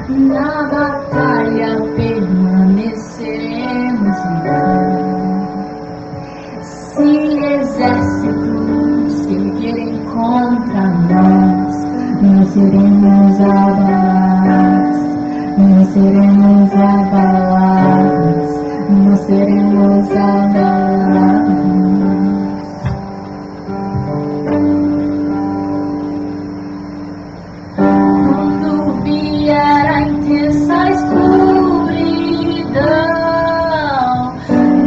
Na batalha permaneceremos se exércitos se erguerem contra nós, não seremos abalados, não seremos abalados, não seremos abalados. Intensa escuridão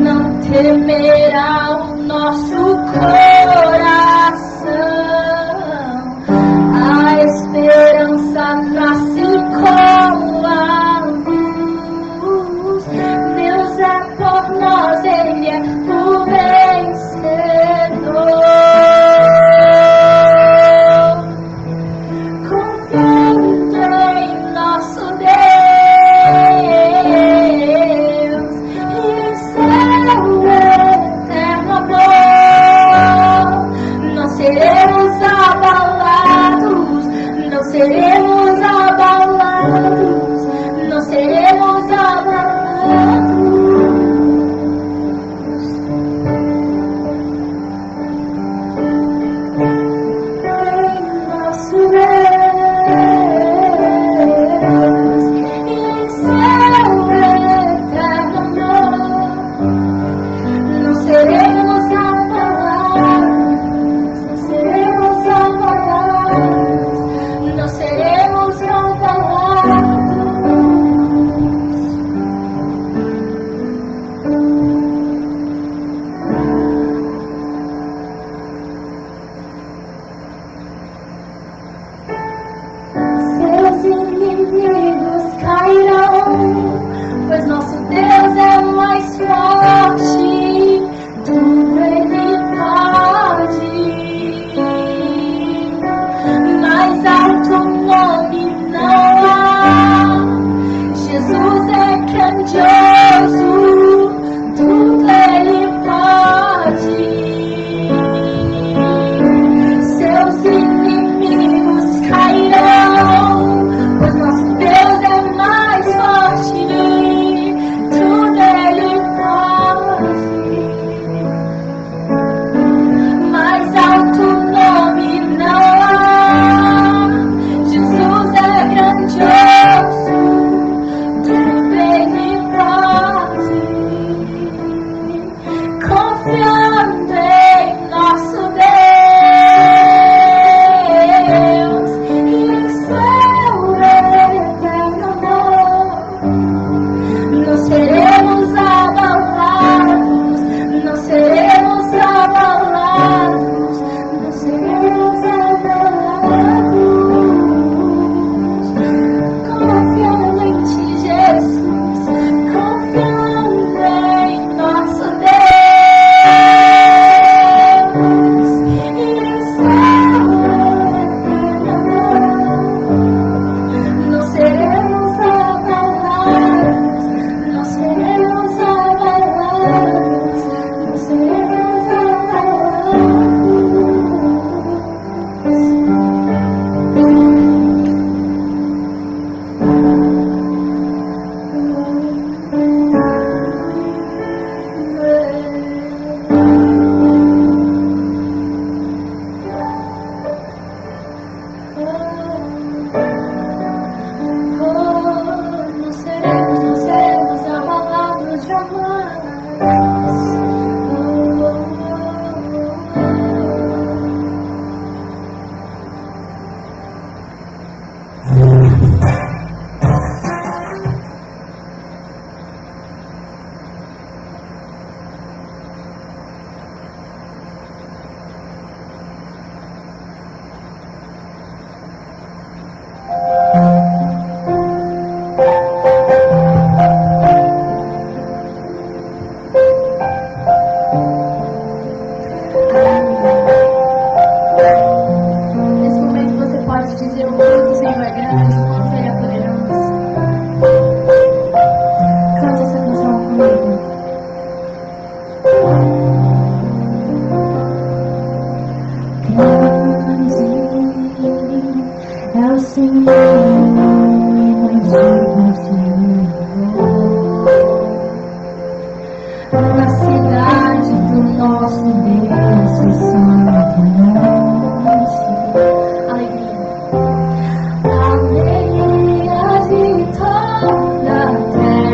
não temerá o nosso coração. A esperança nasce como a luz. Deus é por nós, Ele é por mais forte, tudo Ele pode. Mais alto nome não há. Jesus é grandioso, tudo Ele pode. Seus inimigos cairão, pois nosso Deus é mais forte, tudo Ele pode. Mais alto nome não há. Jesus é grandioso, tudo Ele pode. Confiando em nosso Deus e em seu eterno amor, não seremos abalados, não seremos abalados, não seremos abalados. Confiando em Ti, Jesus, confiando em nosso Deus e em seu eterno amor, não seremos abalados, não seremos abalados, não seremos abalados. Não seremos abalados jamais. Nesse momento você pode dizer o quanto o Senhor é grande, o quanto Ele é poderoso. Cante essa canção comigo. Grande é o Senhor e mais digno na cidade do nosso Deus, o Santo Monte. Alegria de toda a terra.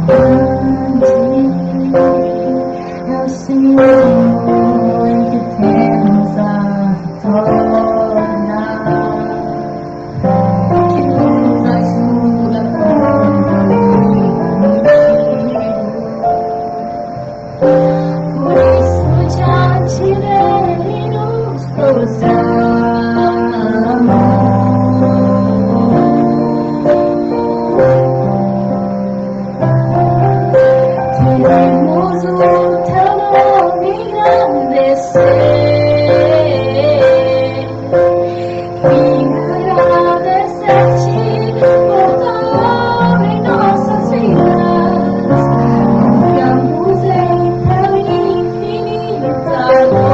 Grande é o Senhor em que temos a vitória, que nos ajuda contra o inimigo. Por isso diante dele nos prostramos. Queremos o teu nome engrandecer e agradecer-te por tua obra em nossas vidas. Confiamos em teu infinito amor,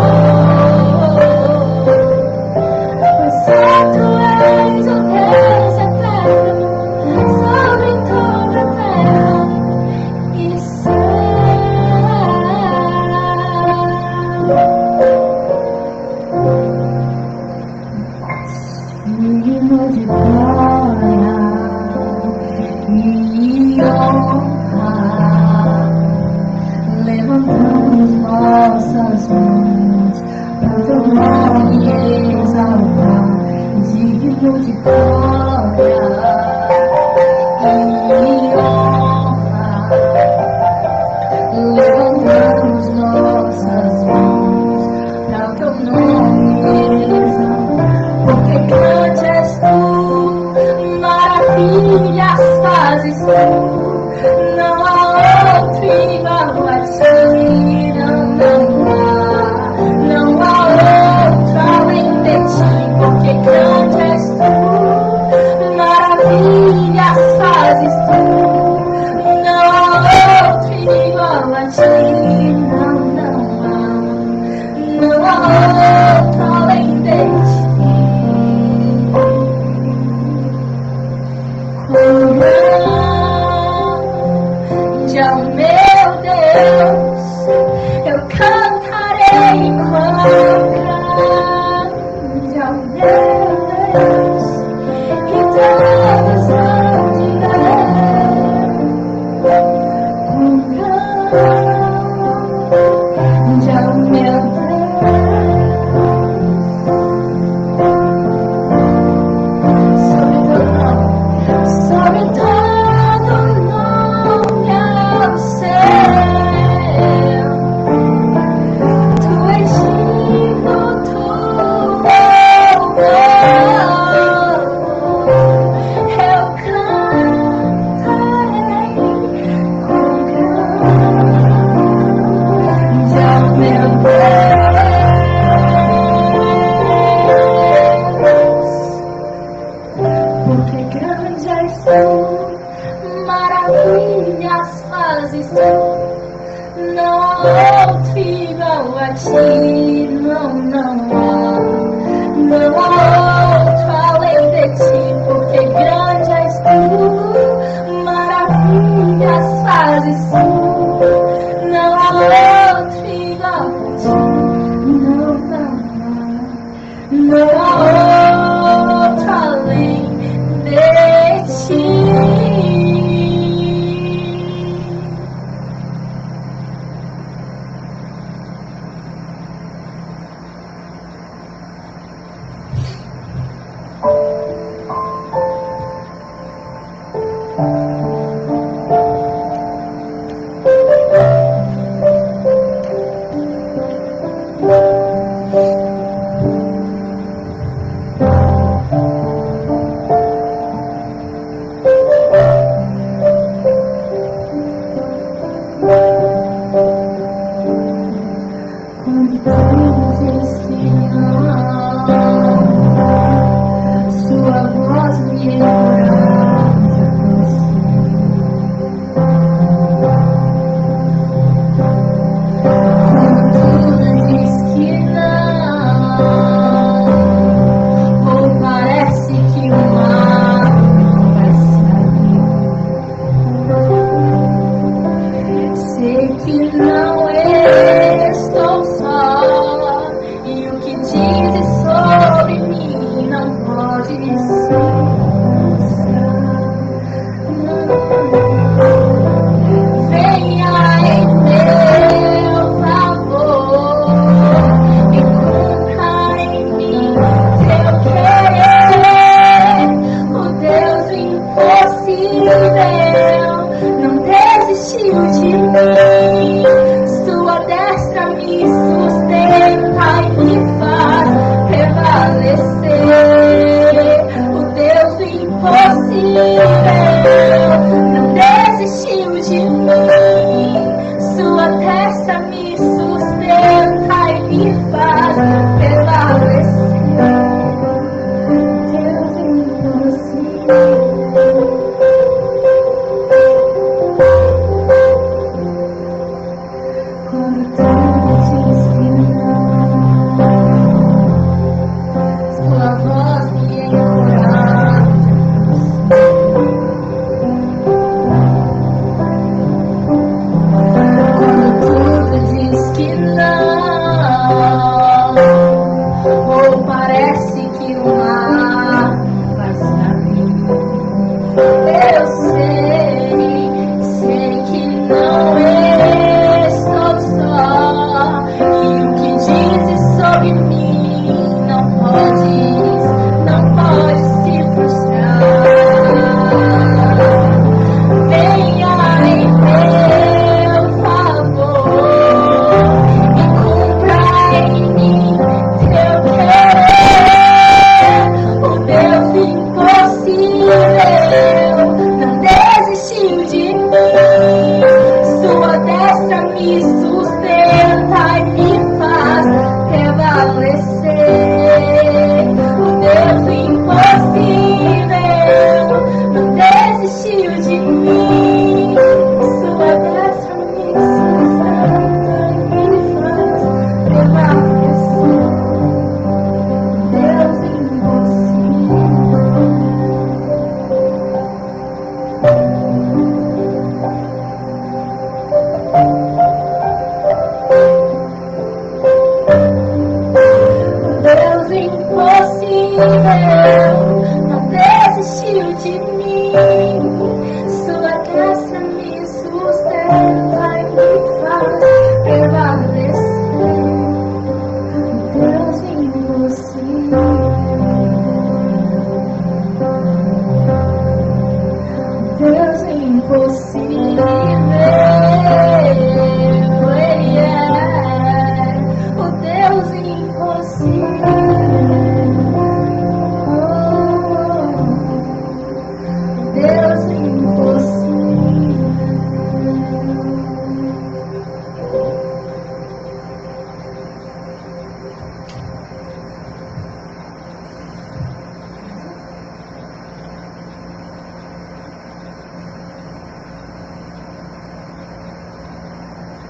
pois só tu és o Deus eterno sobre toda a terra e céu. Digno de glória e honra, levantamos nossas mãos para o teu nome exaltar. Digno de glória e honra, levantamos nossas mãos para o teu nome exaltar. Desistiu de mim, sua destra me sustenta.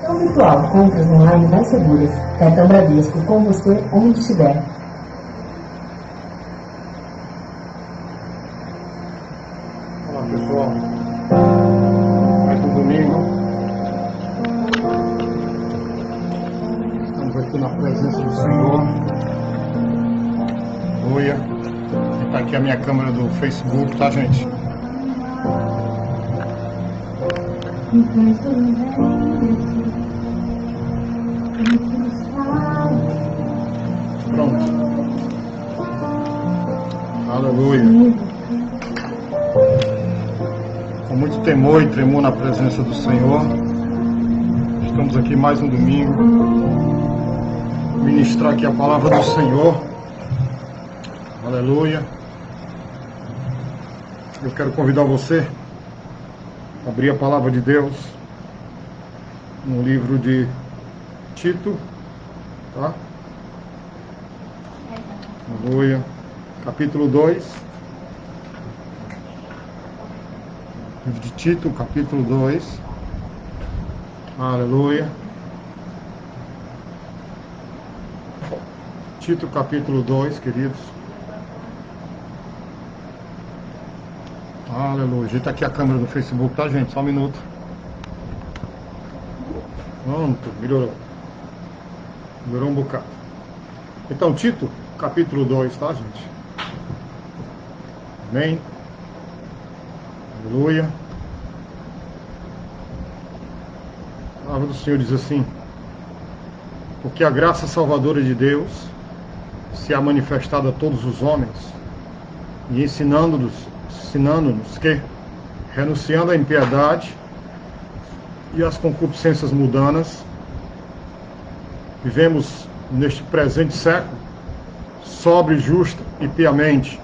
Cartão virtual, compras online mais seguras. Cartão Bradesco, com você onde estiver. Olá pessoal, mais um domingo, estamos aqui na presença do Senhor. Aleluia. Está aqui a minha câmera do Facebook, tá, gente? Pronto. Aleluia. Com muito temor e tremor na presença do Senhor, estamos aqui mais um domingo, ministrar aqui a palavra do Senhor. Aleluia. Eu quero convidar você a abrir a palavra de Deus no livro de Tito, tá? Aleluia. Capítulo 2. Livro de Tito, capítulo 2. Aleluia. Tito, capítulo 2, queridos. Aleluia. Ajeita aqui a câmera do Facebook, tá, gente? Só um minuto. Pronto, melhorou. Melhorou um bocado. Então, Tito, capítulo 2, tá, gente? Amém. Aleluia. A palavra do Senhor diz assim: porque a graça salvadora de Deus se há manifestado a todos os homens, e ensinando-nos que, renunciando à impiedade e às concupiscências mundanas, vivemos neste presente século sobre, justa e piamente,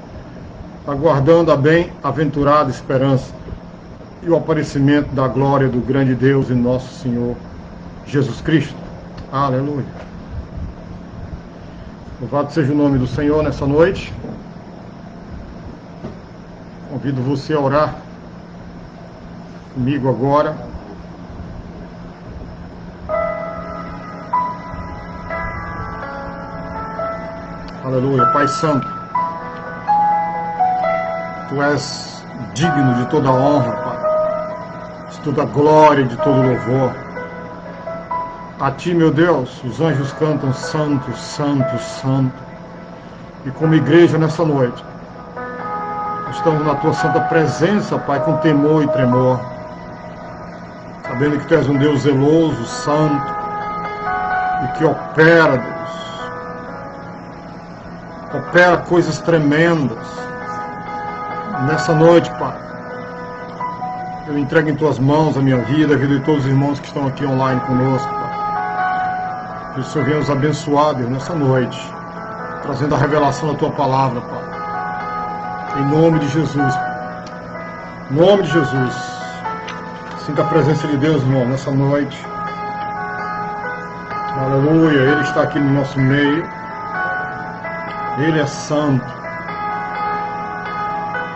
aguardando a bem-aventurada esperança e o aparecimento da glória do grande Deus e nosso Senhor Jesus Cristo. Aleluia. Louvado seja o nome do Senhor nessa noite. Convido você a orar comigo agora. Aleluia. Pai Santo, Tu és digno de toda honra, Pai, de toda glória, de todo louvor. A Ti, meu Deus, os anjos cantam santo, santo, santo. E como igreja nessa noite, estamos na Tua santa presença, Pai, com temor e tremor, sabendo que Tu és um Deus zeloso, santo, e que opera, Deus, opera coisas tremendas. Nessa noite, Pai, eu entrego em Tuas mãos a minha vida, a vida de todos os irmãos que estão aqui online conosco, Pai. Que o Senhor venha os abençoar, Deus, nessa noite, trazendo a revelação da Tua palavra, Pai. Em nome de Jesus, Pai. Em nome de Jesus. Sinta a presença de Deus, irmão, nessa noite. Aleluia, Ele está aqui no nosso meio. Ele é santo.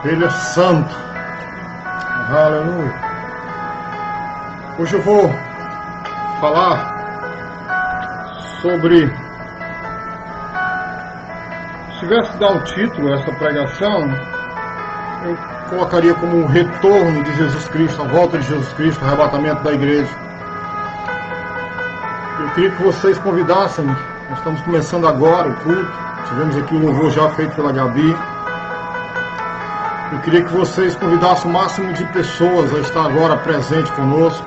Ele é santo. Aleluia. Hoje eu vou falar sobre... Se tivesse que dar um título a essa pregação, eu colocaria como um retorno de Jesus Cristo, a volta de Jesus Cristo, o arrebatamento da igreja. Eu queria que vocês convidassem, nós estamos começando agora o culto, tivemos aqui o louvor já feito pela Gabi. Eu queria que vocês convidassem o máximo de pessoas a estar agora presente conosco,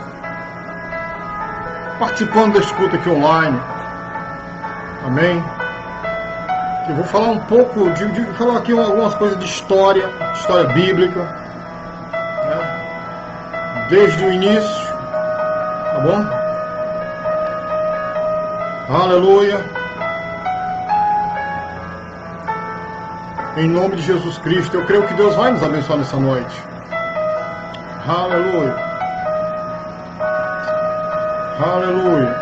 participando deste culto aqui online. Amém? Eu vou falar um pouco, falar aqui algumas coisas de história bíblica, né? Desde o início, tá bom? Aleluia. Em nome de Jesus Cristo, eu creio que Deus vai nos abençoar nessa noite. Aleluia. Aleluia.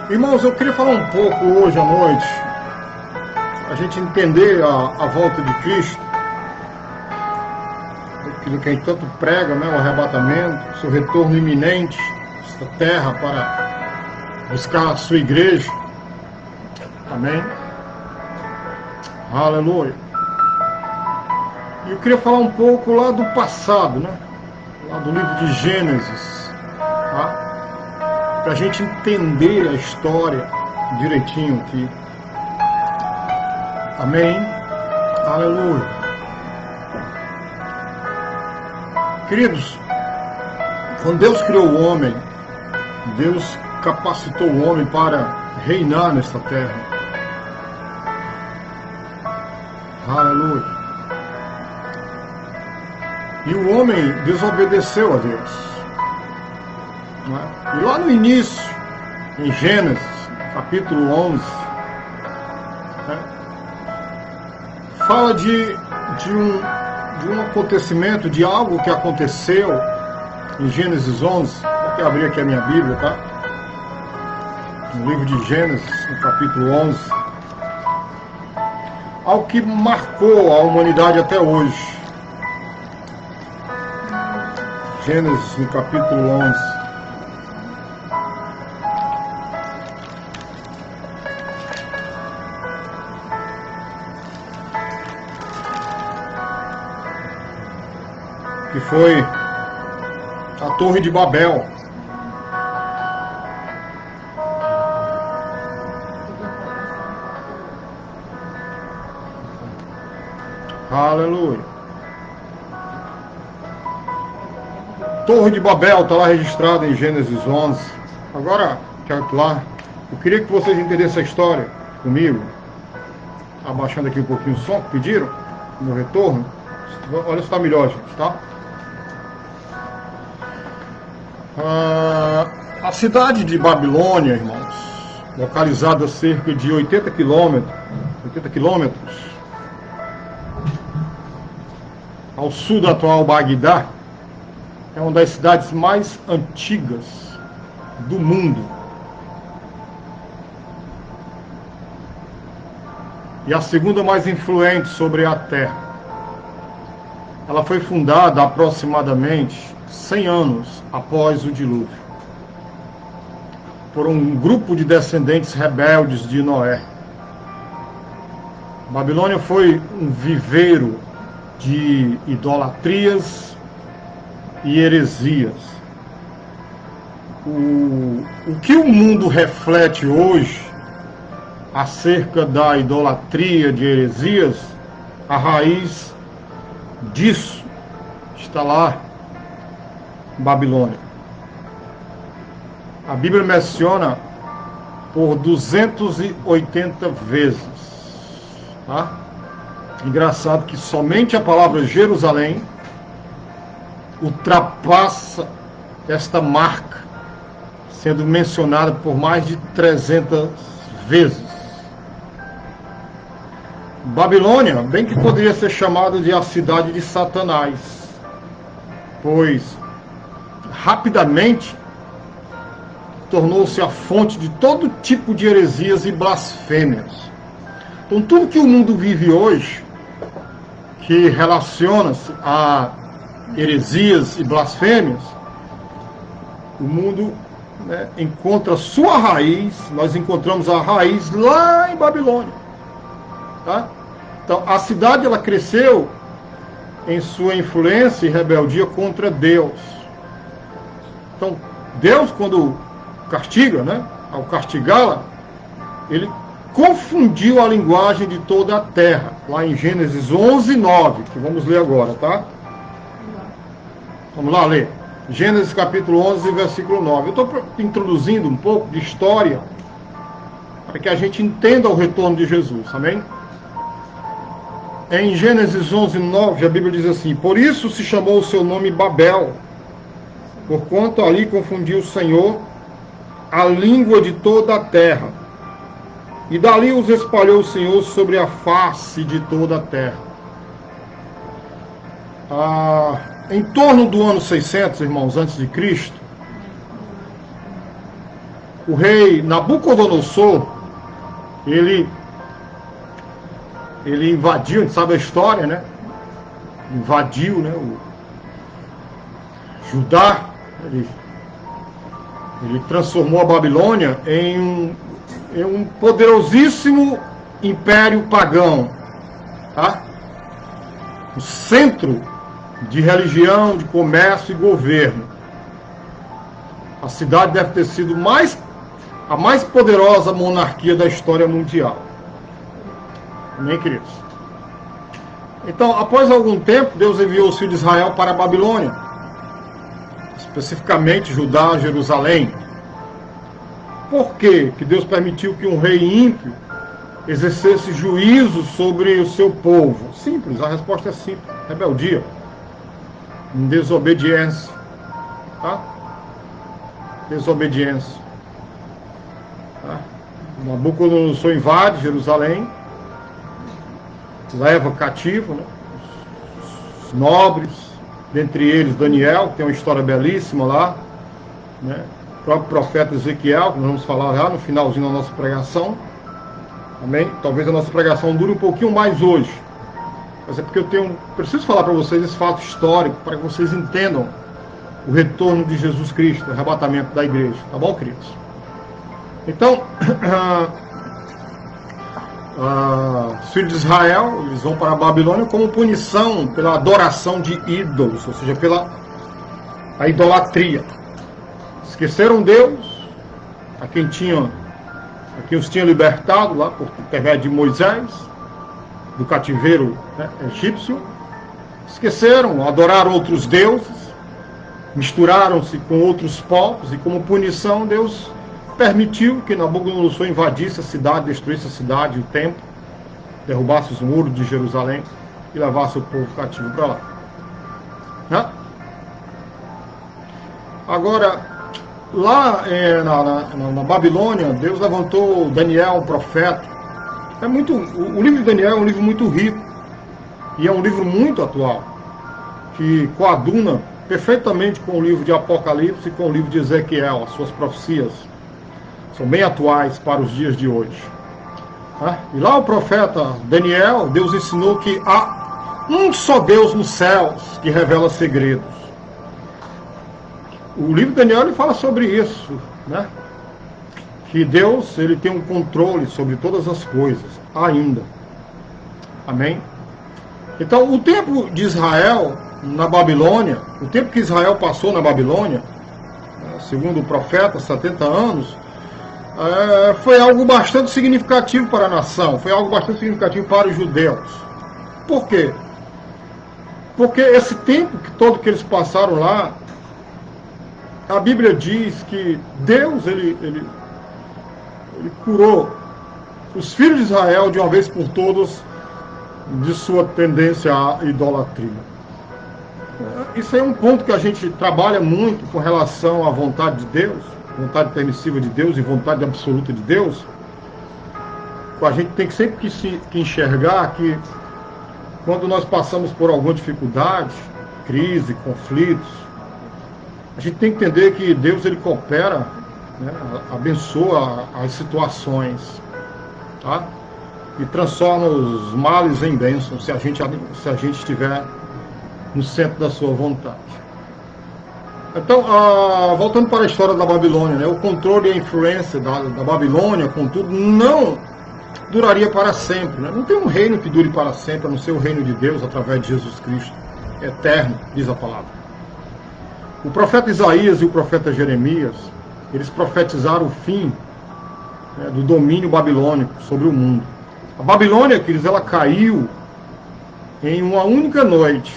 Irmãos, eu queria falar um pouco hoje à noite, a gente entender a volta de Cristo, aquilo que a gente tanto prega, né, o arrebatamento, seu retorno iminente, esta terra para buscar a sua igreja. Amém? Aleluia. E eu queria falar um pouco lá do passado, né? Lá do livro de Gênesis, tá? Para a gente entender a história direitinho aqui. Amém? Aleluia. Queridos, quando Deus criou o homem, Deus capacitou o homem para reinar nesta terra. Aleluia. E o homem desobedeceu a Deus. E lá no início, em Gênesis, capítulo 11, fala de um acontecimento, de algo que aconteceu em Gênesis 11. Vou até abrir aqui a minha Bíblia, tá? No livro de Gênesis, no capítulo 11. Algo que marcou a humanidade até hoje. Gênesis, no capítulo 11. Que foi a Torre de Babel. Aleluia. Torre de Babel está lá registrada em Gênesis 11. Agora, eu queria que vocês entendessem a história comigo. Abaixando aqui um pouquinho o som, pediram no retorno. Olha se está melhor, gente, tá? A cidade de Babilônia, irmãos, localizada a cerca de 80 quilômetros ao sul da atual Bagdá, é uma das cidades mais antigas do mundo. E a segunda mais influente sobre a Terra. Ela foi fundada aproximadamente 100 anos após o dilúvio, por um grupo de descendentes rebeldes de Noé. Babilônia foi um viveiro de idolatrias e heresias. O que o mundo reflete hoje acerca da idolatria, de heresias, a raiz disso está lá em Babilônia. A Bíblia menciona por 280 vezes, tá? Engraçado que somente a palavra Jerusalém ultrapassa esta marca, sendo mencionada por mais de 300 vezes. Babilônia, bem que poderia ser chamada de a cidade de Satanás, pois rapidamente tornou-se a fonte de todo tipo de heresias e blasfêmias. Então tudo que o mundo vive hoje, que relaciona-se a heresias e blasfêmias, o mundo, né, encontra sua raiz. Nós encontramos a raiz lá em Babilônia, tá? Então a cidade, ela cresceu em sua influência e rebeldia contra Deus. Então Deus, quando castiga, né, ao castigá-la, ele confundiu a linguagem de toda a terra, lá em Gênesis 11, 9, que vamos ler agora, tá? Vamos lá ler. Gênesis capítulo 11, versículo 9. Eu estou introduzindo um pouco de história para que a gente entenda o retorno de Jesus, amém? Em Gênesis 11, 9, a Bíblia diz assim: por isso se chamou o seu nome Babel, porquanto ali confundiu o Senhor a língua de toda a terra, e dali os espalhou o Senhor sobre a face de toda a terra. Em torno do ano 600, irmãos, antes de Cristo, o rei Nabucodonosor, ele invadiu, a gente sabe a história, né? Invadiu, né, o Judá. Ele transformou a Babilônia em um poderosíssimo império pagão, tá? O centro de religião, de comércio e governo. A cidade deve ter sido a mais poderosa monarquia da história mundial. Amém, queridos? Então, após algum tempo, Deus enviou os filhos de Israel para a Babilônia, especificamente Judá, Jerusalém. Por quê que Deus permitiu que um rei ímpio exercesse juízo sobre o seu povo? Simples, a resposta é simples: rebeldia, desobediência, tá? Desobediência. Tá? Nabucodonosor invade Jerusalém, leva cativo, né, os nobres, dentre eles Daniel, que tem uma história belíssima lá, né, o próprio profeta Ezequiel, que nós vamos falar já no finalzinho da nossa pregação. Amém? Talvez a nossa pregação dure um pouquinho mais hoje, mas é porque eu preciso falar para vocês esse fato histórico, para que vocês entendam o retorno de Jesus Cristo, o arrebatamento da igreja, tá bom, queridos? Então, os filhos de Israel, eles vão para a Babilônia como punição pela adoração de ídolos, ou seja, pela a idolatria. Esqueceram Deus, a quem os tinha libertado lá por intermédio de Moisés, do cativeiro, né, egípcio. Esqueceram, adoraram outros deuses, misturaram-se com outros povos, e como punição Deus permitiu que Nabucodonosor invadisse a cidade, destruísse a cidade, o templo, derrubasse os muros de Jerusalém e levasse o povo cativo para lá. Né? Agora, lá na Babilônia, Deus levantou Daniel, um profeta. O livro de Daniel é um livro muito rico e é um livro muito atual, que coaduna perfeitamente com o livro de Apocalipse e com o livro de Ezequiel. As suas profecias são bem atuais para os dias de hoje. E lá o profeta Daniel, Deus ensinou que há um só Deus nos céus que revela segredos. O livro de Daniel ele fala sobre isso, né? Que Deus ele tem um controle sobre todas as coisas, ainda. Amém? Então, o tempo de Israel na Babilônia, o tempo que Israel passou na Babilônia, segundo o profeta, 70 anos, foi algo bastante significativo para a nação, foi algo bastante significativo para os judeus. Por quê? Porque esse tempo todo que eles passaram lá, a Bíblia diz que Deus ele curou os filhos de Israel de uma vez por todas de sua tendência à idolatria. Isso é um ponto que a gente trabalha muito com relação à vontade de Deus, vontade permissiva de Deus e vontade absoluta de Deus. A gente tem que sempre que enxergar que quando nós passamos por alguma dificuldade, crise, conflitos, a gente tem que entender que Deus ele coopera, né, abençoa as situações, tá? E transforma os males em bênçãos se a gente estiver no centro da sua vontade. Então, voltando para a história da Babilônia, né, o controle e a influência da Babilônia, contudo, não duraria para sempre. Né? Não tem um reino que dure para sempre, a não ser o reino de Deus através de Jesus Cristo, eterno, diz a palavra. O profeta Isaías e o profeta Jeremias, eles profetizaram o fim, né, do domínio babilônico sobre o mundo. A Babilônia, queridos, ela caiu em uma única noite,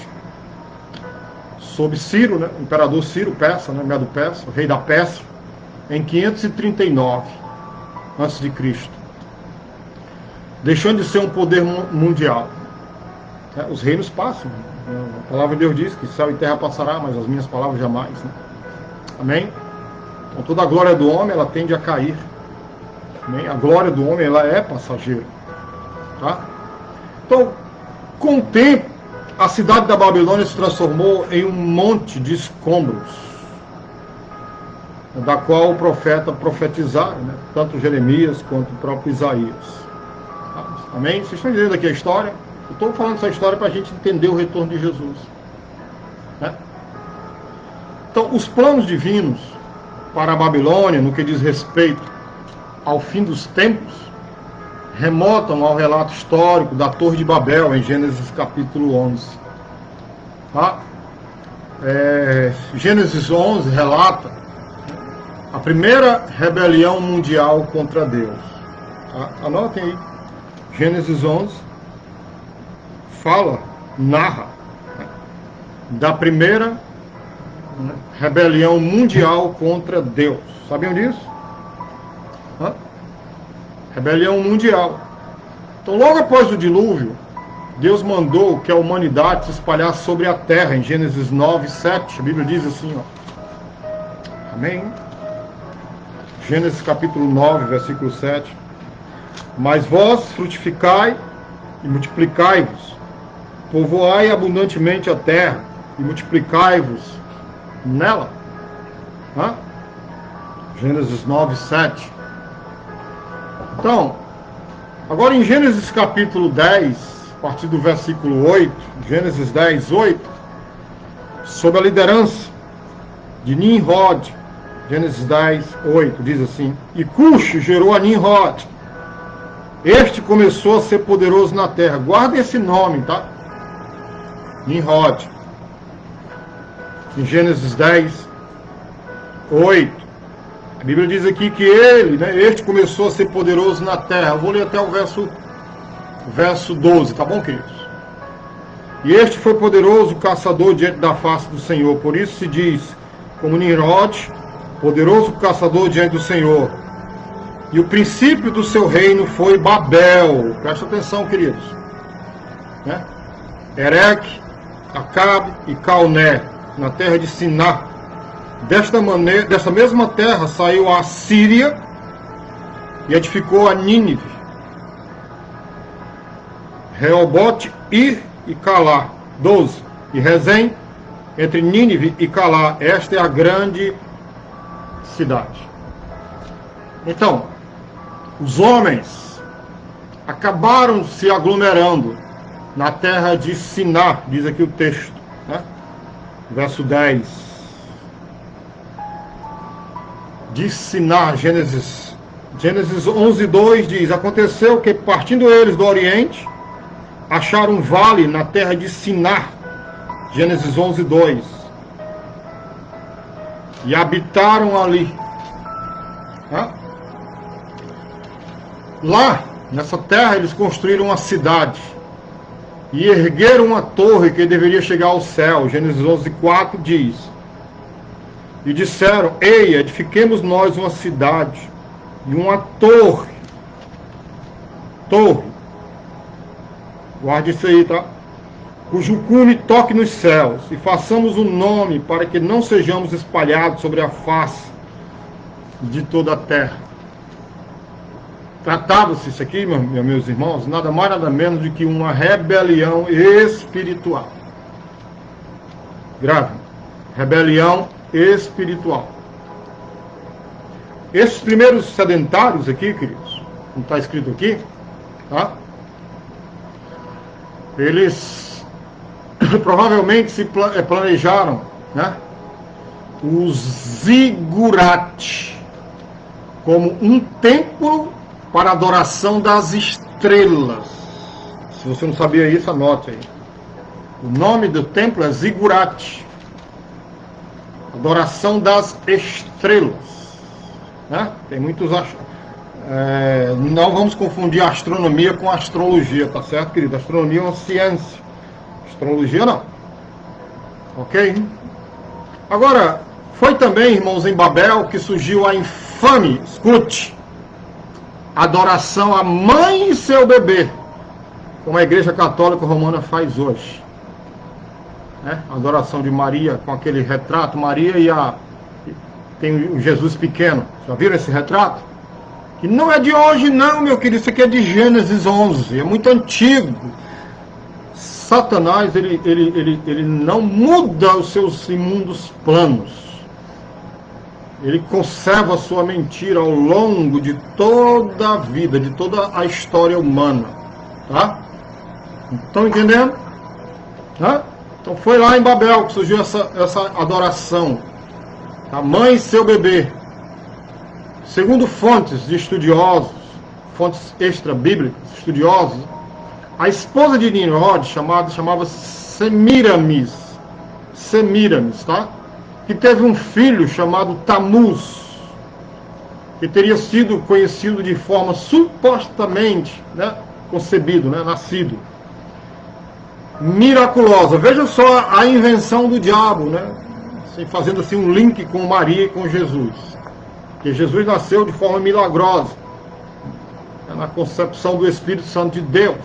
sob Ciro, né, o imperador Ciro, Persa, né, Medo-Persa, o rei da Pérsia, em 539 a.C., deixando de ser um poder mundial. Os reinos passam. A palavra de Deus diz que céu e terra passará, mas as minhas palavras jamais. Né? Amém? Então toda a glória do homem, ela tende a cair. Amém? A glória do homem, ela é passageira. Tá? Então, com o tempo, a cidade da Babilônia se transformou em um monte de escombros, da qual o profeta profetizara, né? Tanto Jeremias quanto o próprio Isaías. Tá? Amém? Vocês estão entendendo aqui a história? Eu estou falando essa história para a gente entender o retorno de Jesus. Né? Então, os planos divinos, para a Babilônia, no que diz respeito ao fim dos tempos, remontam ao relato histórico da Torre de Babel, em Gênesis capítulo 11. Tá? Gênesis 11 relata a primeira rebelião mundial contra Deus. Tá? Anotem aí. Gênesis 11 narra da primeira rebelião mundial contra Deus. Sabiam disso? Rebelião mundial. Então, logo após o dilúvio, Deus mandou que a humanidade se espalhasse sobre a terra, em Gênesis 9, 7. A Bíblia diz assim, ó. Amém? Gênesis capítulo 9, versículo 7. Mas vós frutificai e multiplicai-vos, povoai abundantemente a terra e multiplicai-vos nela. Gênesis 9, 7. Então, agora em Gênesis capítulo 10, a partir do versículo 8, Gênesis 10, 8, sob a liderança de Nimrod, Gênesis 10, 8, diz assim: E Cush gerou a Nimrod. Este começou a ser poderoso na terra. Guardem esse nome, tá? Nimrod. Em Gênesis 10, 8. A Bíblia diz aqui que este começou a ser poderoso na terra. Eu vou ler até o verso 12, tá bom, queridos? E este foi poderoso caçador diante da face do Senhor. Por isso se diz, como Nimrod, poderoso caçador diante do Senhor. E o princípio do seu reino foi Babel. Presta atenção, queridos. Ereque, Acabe e Calné, na terra de Siná. Desta mesma terra saiu a Síria e edificou a Nínive, Reobote, Ir e Calá. 12. E Rezém, entre Nínive e Calá. Esta é a grande cidade. Então, os homens acabaram se aglomerando na terra de Siná, diz aqui o texto, verso 10. De Siná, Gênesis 11, 2 diz: Aconteceu que, partindo eles do Oriente, acharam um vale na terra de Siná, Gênesis 11, 2, e habitaram ali. Lá, nessa terra, eles construíram uma cidade e ergueram uma torre que deveria chegar ao céu. Gênesis 11, 4 diz: E disseram: Ei, edifiquemos nós uma cidade e uma torre. Guarde isso aí, tá? Cujo cume toque nos céus, e façamos um nome para que não sejamos espalhados sobre a face de toda a terra. Tratava-se isso aqui, meus irmãos, nada mais nada menos do que uma rebelião espiritual. Grave. Rebelião espiritual. Esses primeiros sedentários aqui, queridos, como está escrito aqui, tá? Eles provavelmente se planejaram, o zigurate como um templo para adoração das estrelas. Se você não sabia isso, anote aí. O nome do templo é zigurate, adoração das estrelas. Tem muitos... não vamos confundir astronomia com astrologia, tá certo, querido? Astronomia é uma ciência. Astrologia não. Ok? Agora, foi também, irmãos, em Babel que surgiu a infame, escute, adoração à mãe e seu bebê, como a Igreja Católica Romana faz hoje. A adoração de Maria com aquele retrato, Maria tem o Jesus pequeno. Já viram esse retrato? Que não é de hoje não, meu querido, isso aqui é de Gênesis 11, é muito antigo. Satanás, ele não muda os seus imundos planos. Ele conserva a sua mentira ao longo de toda a vida, de toda a história humana. Tá? Estão entendendo? Então foi lá em Babel que surgiu essa adoração. A mãe e seu bebê. segundo fontes de estudiosos, fontes extra-bíblicas, estudiosos, a esposa de Nimrod chamava Semiramis, tá? Que teve um filho chamado Tamuz, que teria sido conhecido de forma supostamente, né, concebido, né, nascido, miraculosa. Veja só a invenção do diabo, né, assim, fazendo assim um link com Maria e com Jesus. Que Jesus nasceu de forma milagrosa, né, na concepção do Espírito Santo de Deus,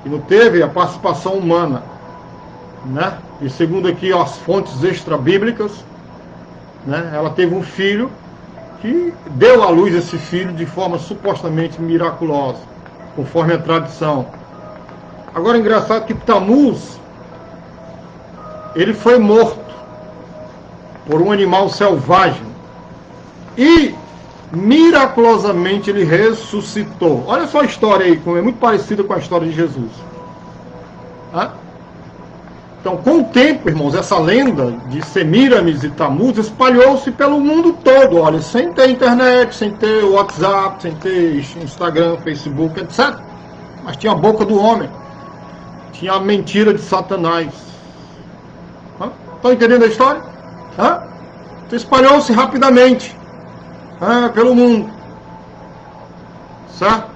e não teve a participação humana, né? E segundo aqui as fontes extra-bíblicas, né, ela teve um filho que deu à luz esse filho de forma supostamente miraculosa, conforme a tradição. Agora, engraçado que Tamuz, ele foi morto por um animal selvagem e miraculosamente ele ressuscitou. Olha só a história aí, como é muito parecida com a história de Jesus. Então, com o tempo, irmãos, essa lenda de Semiramis e Tamuz espalhou-se pelo mundo todo, olha, sem ter internet, sem ter WhatsApp, sem ter Instagram, Facebook, etc. Mas tinha a boca do homem, tinha a mentira de Satanás. Estão entendendo a história? Então, espalhou-se rapidamente pelo mundo, certo?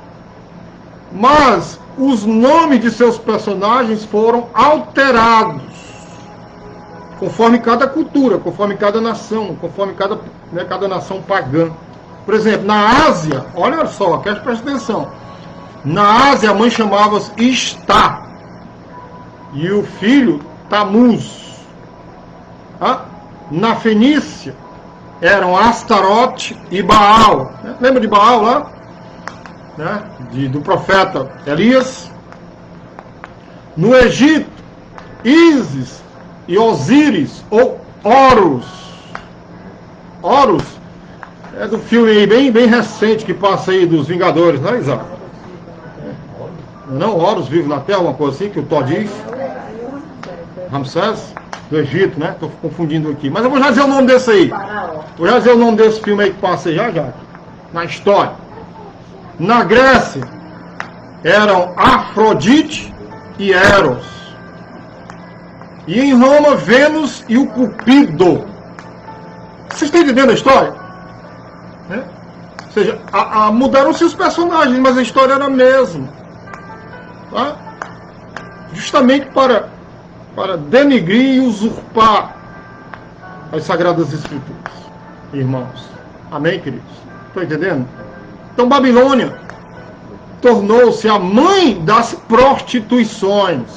Mas os nomes de seus personagens foram alterados conforme cada cultura, conforme cada nação, conforme cada nação pagã. Por exemplo, na Ásia, olha só, presta atenção. Na Ásia a mãe chamava-se Istá e o filho Tamuz. Na Fenícia eram Astarote e Baal. Lembra de Baal lá? Né? Do profeta Elias. No Egito, Ísis e Osíris, ou Horus. Horus é do filme aí bem recente que passa aí dos Vingadores, não é, Isaac? Não, Horus vive na Terra, uma coisa assim que o Thor diz. Ramsés, do Egito, né? Estou confundindo aqui. Mas eu vou já dizer o nome desse aí. Vou já dizer o nome desse filme aí que passa aí já, na história. Na Grécia, eram Afrodite e Eros. E em Roma, Vênus e o Cupido. Vocês estão entendendo a história? Ou seja, mudaram-se os personagens, mas a história era a mesma. Tá? Justamente para denegrir e usurpar as Sagradas Escrituras. Irmãos. Amém, queridos? Estão entendendo? Então, Babilônia tornou-se a mãe das prostituições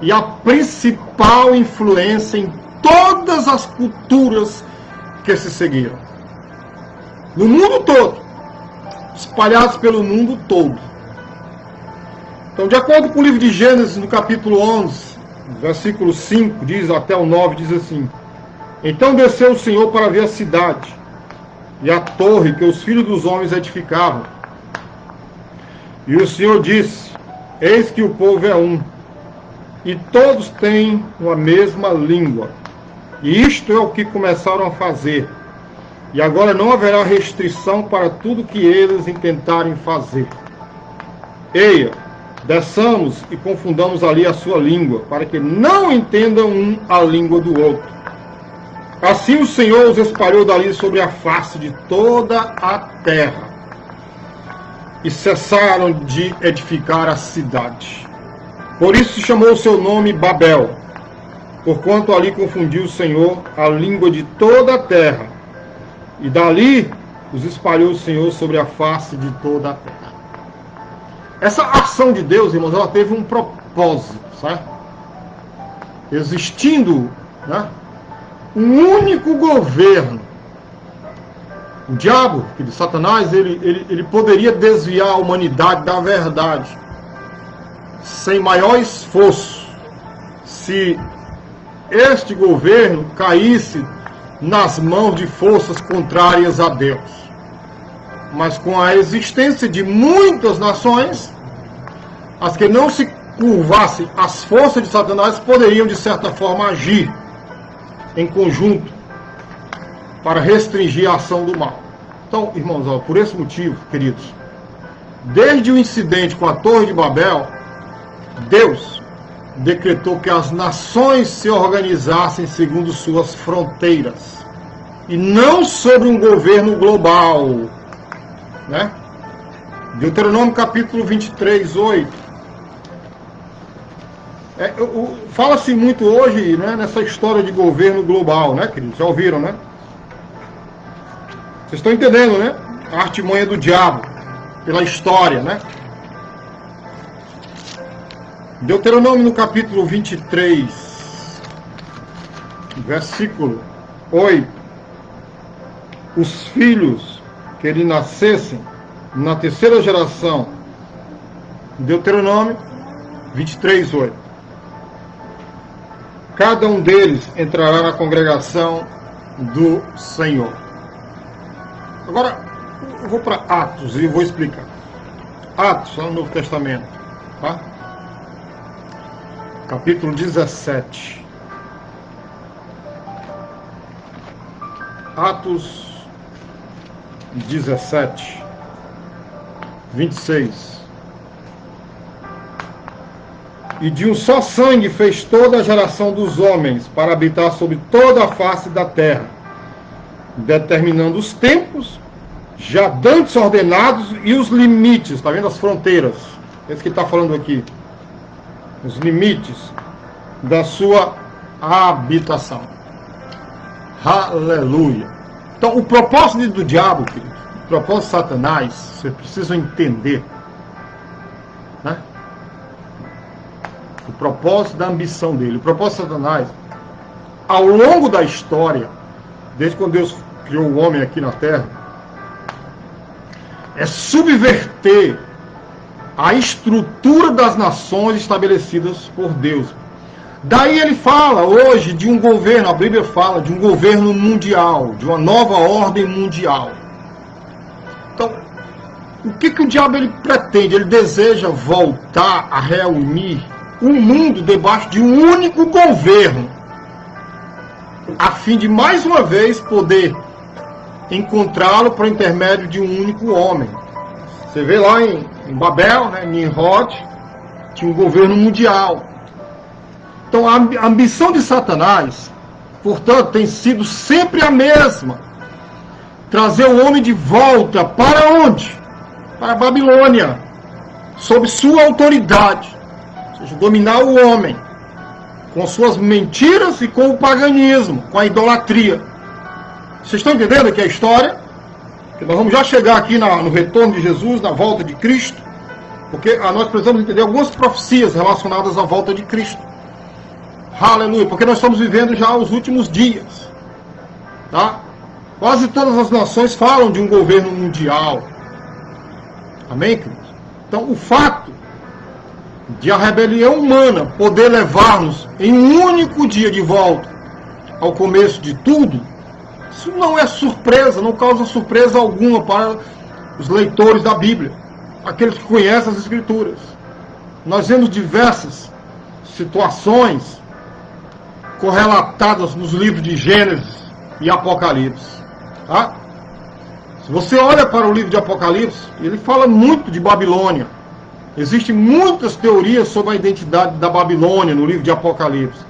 e a principal influência em todas as culturas que se seguiram. No mundo todo, espalhados pelo mundo todo. Então, de acordo com o livro de Gênesis, no capítulo 11, versículo 5, diz até o 9, diz assim: Então desceu o Senhor para ver a cidade e a torre que os filhos dos homens edificavam. E o Senhor disse: Eis que o povo é um, e todos têm uma mesma língua. E isto é o que começaram a fazer. E agora não haverá restrição para tudo que eles intentarem fazer. Eia, desçamos e confundamos ali a sua língua, para que não entendam um a língua do outro. Assim o Senhor os espalhou dali sobre a face de toda a terra, e cessaram de edificar a cidade. Por isso se chamou o seu nome Babel, porquanto ali confundiu o Senhor a língua de toda a terra, e dali os espalhou o Senhor sobre a face de toda a terra. Essa ação de Deus, irmãos, ela teve um propósito, certo? Existindo, né, um único governo. O diabo, de Satanás, ele poderia desviar a humanidade da verdade sem maior esforço, se este governo caísse nas mãos de forças contrárias a Deus. Mas com a existência de muitas nações, as que não se curvassem às forças de Satanás poderiam, de certa forma, agir em conjunto para restringir a ação do mal. Então, irmãos, ó, por esse motivo, queridos, desde o incidente com a Torre de Babel, Deus decretou que as nações se organizassem segundo suas fronteiras e não sobre um governo global, né? Deuteronômio capítulo 23, 8. Fala-se muito hoje, né, nessa história de governo global, né, queridos? Já ouviram, né? Vocês estão entendendo, né? A artimanha do diabo pela história, né? Deuteronômio no capítulo 23, versículo 8. Os filhos que lhe nascessem na terceira geração, Deuteronômio 23, 8. Cada um deles entrará na congregação do Senhor. Agora, eu vou para Atos e vou explicar. Atos, no Novo Testamento, tá? Capítulo 17. Atos 17, 26. E de um só sangue fez toda a geração dos homens para habitar sobre toda a face da terra, determinando os tempos já dantes ordenados e os limites, está vendo as fronteiras? Esse que está falando aqui. Os limites da sua habitação. Aleluia. Então, o propósito do diabo, queridos, o propósito de Satanás, vocês precisam entender, né? O propósito da ambição dele, o propósito de Satanás, ao longo da história, desde quando Deus criou o homem aqui na terra, é subverter a estrutura das nações estabelecidas por Deus. Daí ele fala hoje de um governo, a Bíblia fala de um governo mundial, de uma nova ordem mundial. Então, o que o diabo ele pretende? Ele deseja voltar a reunir o mundo debaixo de um único governo, a fim de mais uma vez poder encontrá-lo por intermédio de um único homem. Você vê lá em Babel, né, Nimrod, tinha um governo mundial. Então a ambição de Satanás, portanto, tem sido sempre a mesma. Trazer o homem de volta para onde? Para a Babilônia, sob sua autoridade. Ou seja, dominar o homem com suas mentiras e com o paganismo, com a idolatria. Vocês estão entendendo aqui a história? Que nós vamos já chegar aqui no retorno de Jesus, na volta de Cristo, porque nós precisamos entender algumas profecias relacionadas à volta de Cristo. Aleluia, porque nós estamos vivendo já os últimos dias, tá? Quase todas as nações falam de um governo mundial. Amém, queridos? Então, o fato de a rebelião humana poder levar-nos em um único dia de volta ao começo de tudo, isso não é surpresa, não causa surpresa alguma para os leitores da Bíblia, aqueles que conhecem as Escrituras. Nós vemos diversas situações correlatadas nos livros de Gênesis e Apocalipse. Tá? Se você olha para o livro de Apocalipse, ele fala muito de Babilônia. Existem muitas teorias sobre a identidade da Babilônia no livro de Apocalipse.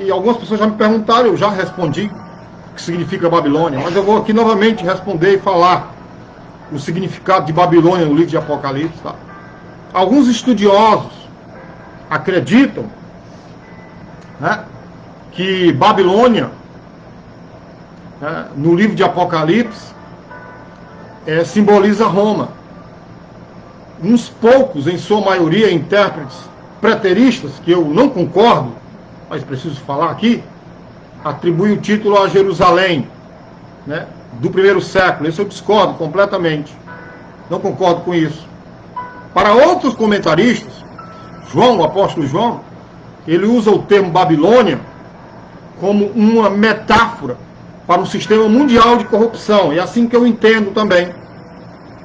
E algumas pessoas já me perguntaram, eu já respondi o que significa Babilônia, mas eu vou aqui novamente responder e falar o significado de Babilônia no livro de Apocalipse. Tá? Alguns estudiosos acreditam, né, que Babilônia, né, no livro de Apocalipse, simboliza Roma. Uns poucos, em sua maioria, intérpretes preteristas, que eu não concordo, mas preciso falar aqui, atribuem o título a Jerusalém, né, do primeiro século. Isso eu discordo completamente. Não concordo com isso. Para outros comentaristas, João, o apóstolo João, ele usa o termo Babilônia como uma metáfora para um sistema mundial de corrupção. É assim que eu entendo também.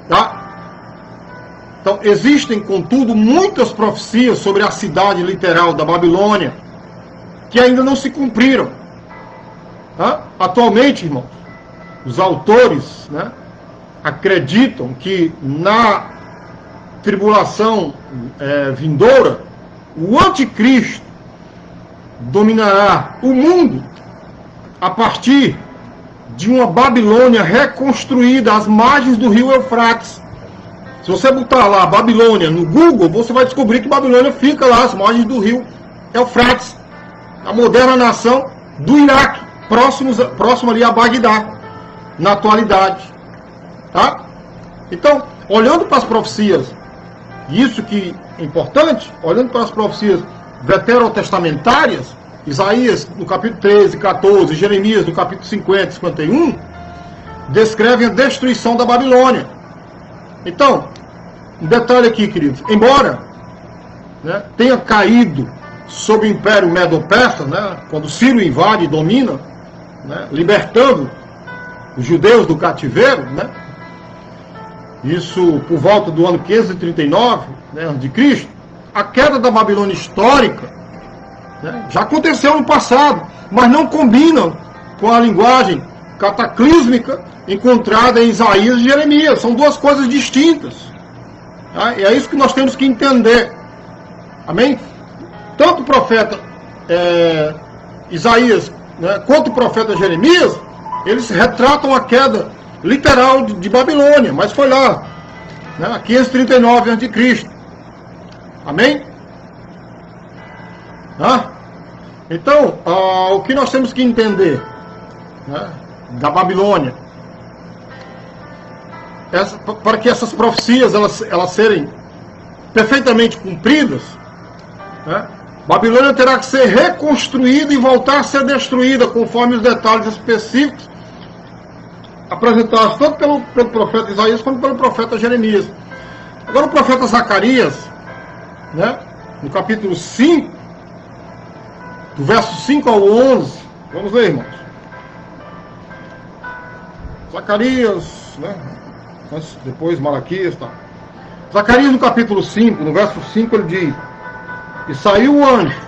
Tá? Então, existem, contudo, muitas profecias sobre a cidade literal da Babilônia que ainda não se cumpriram. Tá? Atualmente, irmãos, os autores, né, acreditam que na tribulação vindoura, o anticristo dominará o mundo a partir de uma Babilônia reconstruída às margens do rio Eufrates. Se você botar lá Babilônia no Google, você vai descobrir que Babilônia fica lá às margens do rio Eufrates, a moderna nação do Iraque, próximo ali a Bagdá, na atualidade. Tá? Então, olhando para as profecias, isso que é importante, olhando para as profecias veterotestamentárias, Isaías no capítulo 13, 14, Jeremias no capítulo 50, 51, descrevem a destruição da Babilônia. Então, um detalhe aqui, queridos, embora, né, tenha caído sob o Império Medo-Persa, né, quando Ciro invade e domina, né, libertando os judeus do cativeiro, né, isso por volta do ano 539, né, a.C., a queda da Babilônia histórica, né, já aconteceu no passado, mas não combinam com a linguagem cataclísmica encontrada em Isaías e Jeremias. São duas coisas distintas. Tá? E é isso que nós temos que entender. Amém? Tanto o profeta Isaías, né, quanto o profeta Jeremias, eles retratam a queda literal de Babilônia, mas foi lá, né, 539 a.C. Amém? Então, o que nós temos que entender, né, da Babilônia, para que essas profecias elas serem perfeitamente cumpridas, né, Babilônia terá que ser reconstruída e voltar a ser destruída, conforme os detalhes específicos apresentados tanto pelo profeta Isaías quanto pelo profeta Jeremias. Agora o profeta Zacarias, né, no capítulo 5, do verso 5 ao 11, vamos ler, irmãos. Zacarias, né, depois Malaquias, tá. Zacarias no capítulo 5, no verso 5, ele diz: e saiu o anjo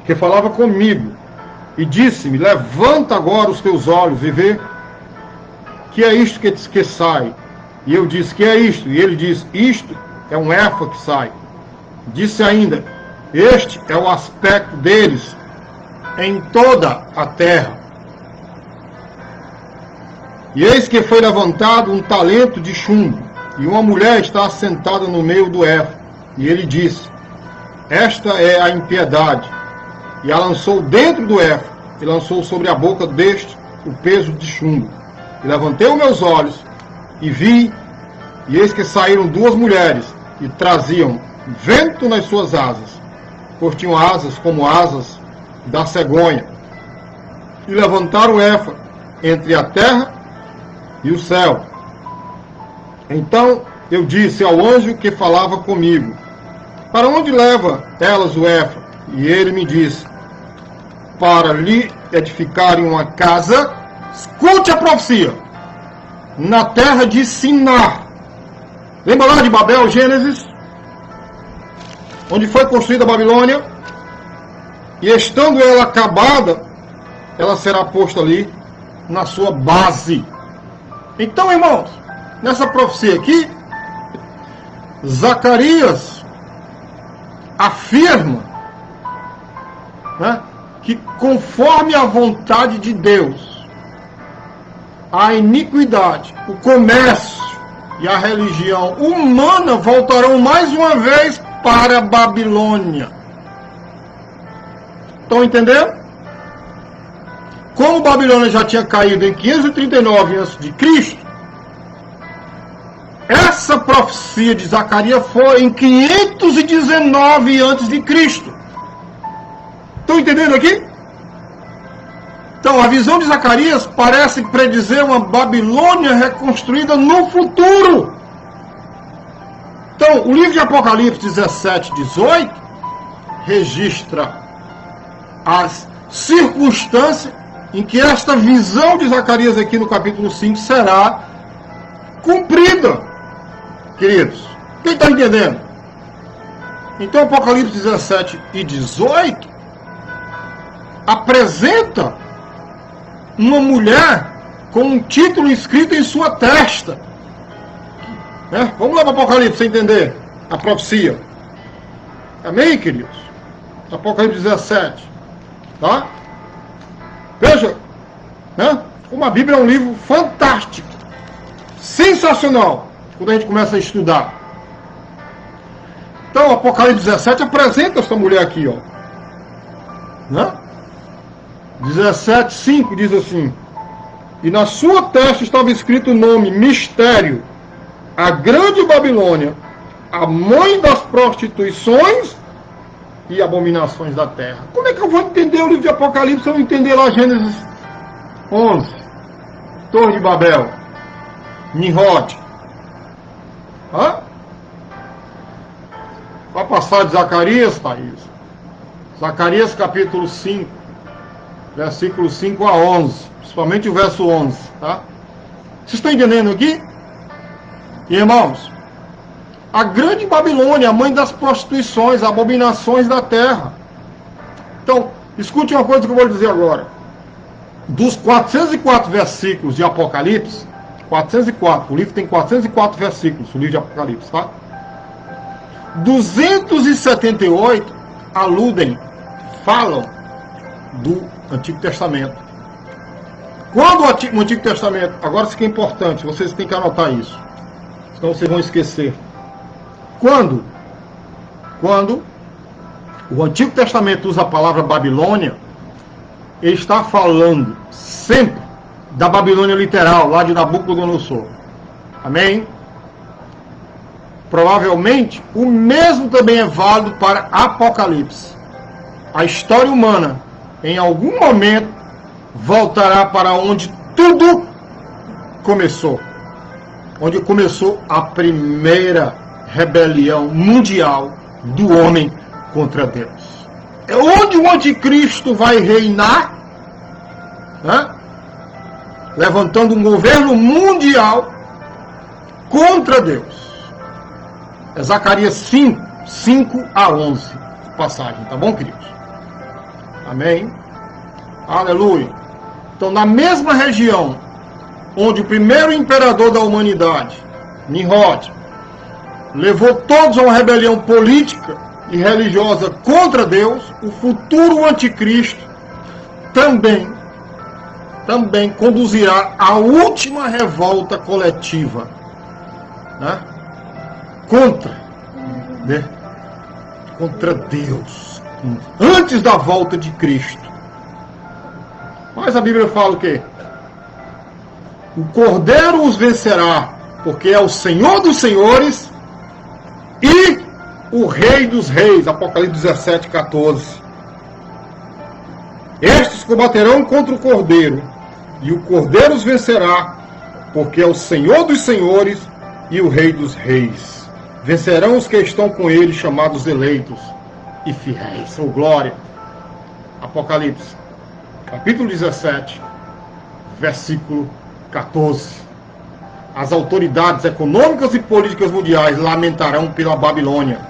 que falava comigo e disse-me: levanta agora os teus olhos e vê que é isto que sai. E eu disse: que é isto? E ele diz: isto é um éfa que sai. Disse ainda: este é o aspecto deles em toda a terra. E eis que foi levantado um talento de chumbo, e uma mulher está sentada no meio do éfa. E ele disse: esta é a impiedade. E a lançou dentro do éfa, e lançou sobre a boca deste o peso de chumbo. E levantei os meus olhos, e vi, e eis que saíram duas mulheres, e traziam vento nas suas asas, pois tinham asas como asas da cegonha. E levantaram o éfa entre a terra e o céu. Então eu disse ao anjo que falava comigo: para onde leva elas o éfa? E ele me disse: para lhe edificarem uma casa, escute a profecia, na terra de Sinar. Lembra lá de Babel, Gênesis? Onde foi construída a Babilônia? E estando ela acabada, ela será posta ali na sua base. Então, irmãos, nessa profecia aqui, Zacarias afirma, né, que conforme a vontade de Deus, a iniquidade, o comércio e a religião humana voltarão mais uma vez para a Babilônia. Estão entendendo? Como Babilônia já tinha caído em 539 a.C., essa profecia de Zacarias foi em 519 a.C. Estão entendendo aqui? Então, a visão de Zacarias parece predizer uma Babilônia reconstruída no futuro. Então, o livro de Apocalipse 17, 18 registra as circunstâncias em que esta visão de Zacarias aqui no capítulo 5 será cumprida, queridos. Quem está entendendo? Então, Apocalipse 17 e 18 apresenta uma mulher com um título escrito em sua testa. Né? Vamos lá para o Apocalipse para você entender a profecia. Amém, queridos? Apocalipse 17. Tá? Veja, né? Como a Bíblia é um livro fantástico, sensacional, quando a gente começa a estudar. Então, Apocalipse 17 apresenta essa mulher aqui, ó. Né? 17:5 diz assim: e na sua testa estava escrito o nome, mistério, a grande Babilônia, a mãe das prostituições e abominações da terra. Como é que eu vou entender o livro de Apocalipse se eu não entender lá Gênesis 11? Torre de Babel, Nimrod. Vai passar de Zacarias, Thaís. Zacarias capítulo 5, versículos 5 a 11, principalmente o verso 11, tá? Vocês estão entendendo aqui? Irmãos, a grande Babilônia, a mãe das prostituições, abominações da terra. Então, escute uma coisa que eu vou dizer agora. Dos 404 versículos de Apocalipse, 404, o livro tem 404 versículos, o livro de Apocalipse, tá? 278 aludem, falam do Antigo Testamento. Quando o Antigo Testamento, agora isso que é importante, vocês têm que anotar isso, senão vocês vão esquecer. Quando o Antigo Testamento usa a palavra Babilônia, ele está falando sempre da Babilônia literal, lá de Nabucodonosor. Amém? Provavelmente, o mesmo também é válido para Apocalipse. A história humana, em algum momento, voltará para onde tudo começou. Onde começou a primeira rebelião mundial do homem contra Deus. É onde o anticristo vai reinar, né? Levantando um governo mundial contra Deus. É Zacarias 5, 5 a 11, passagem, tá bom, queridos? Amém? Aleluia. Então, na mesma região onde o primeiro imperador da humanidade, Nimrod, levou todos a uma rebelião política e religiosa contra Deus, o futuro anticristo também conduzirá à última revolta coletiva, né? Contra Deus, antes da volta de Cristo. Mas a Bíblia fala o quê? O Cordeiro os vencerá, porque é o Senhor dos senhores e o Rei dos reis. Apocalipse 17, 14. Estes combaterão contra o Cordeiro, e o Cordeiro os vencerá, porque é o Senhor dos senhores e o Rei dos reis. Vencerão os que estão com ele, chamados eleitos e fiéis. Oh, glória! Apocalipse, capítulo 17, versículo 14. As autoridades econômicas e políticas mundiais lamentarão pela Babilônia.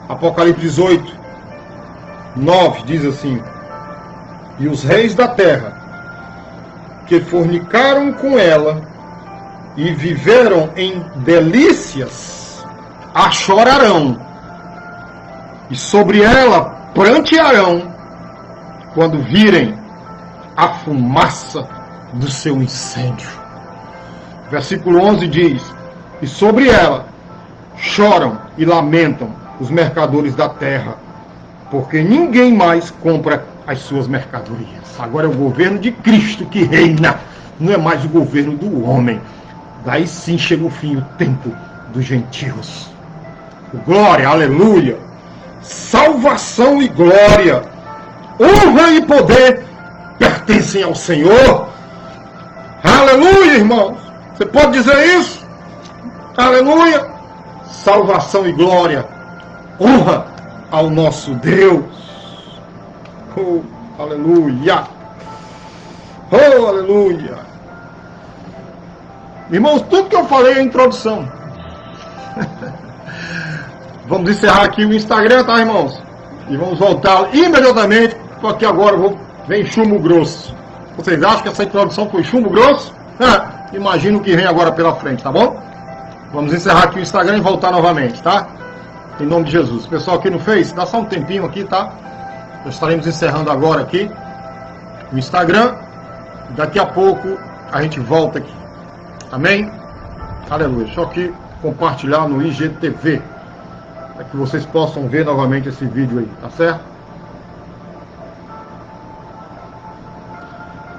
Apocalipse 18, 9 diz assim: e os reis da terra que fornicaram com ela e viveram em delícias a chorarão, e sobre ela prantearão quando virem a fumaça do seu incêndio. Versículo 11 diz: e sobre ela choram e lamentam os mercadores da terra, porque ninguém mais compra as suas mercadorias. Agora é o governo de Cristo que reina, não é mais o governo do homem. Daí sim chega o fim, o tempo dos gentios. Glória, aleluia, salvação e glória, honra e poder pertencem ao Senhor. Aleluia, irmãos. Você pode dizer isso? Aleluia. Salvação e glória, honra ao nosso Deus. Oh, aleluia. Oh, aleluia. Irmãos, tudo que eu falei é a introdução. Vamos encerrar aqui o Instagram, tá, irmãos? E vamos voltar imediatamente, porque agora vem chumbo grosso. Vocês acham que essa introdução foi chumbo grosso? Imagina o que vem agora pela frente, tá bom? Vamos encerrar aqui o Instagram e voltar novamente, tá? Em nome de Jesus. Pessoal aqui no Face, dá só um tempinho aqui, tá? Nós estaremos encerrando agora aqui o Instagram. Daqui a pouco a gente volta aqui. Amém? Aleluia. Deixa eu aqui compartilhar no IGTV, para que vocês possam ver novamente esse vídeo aí, tá certo?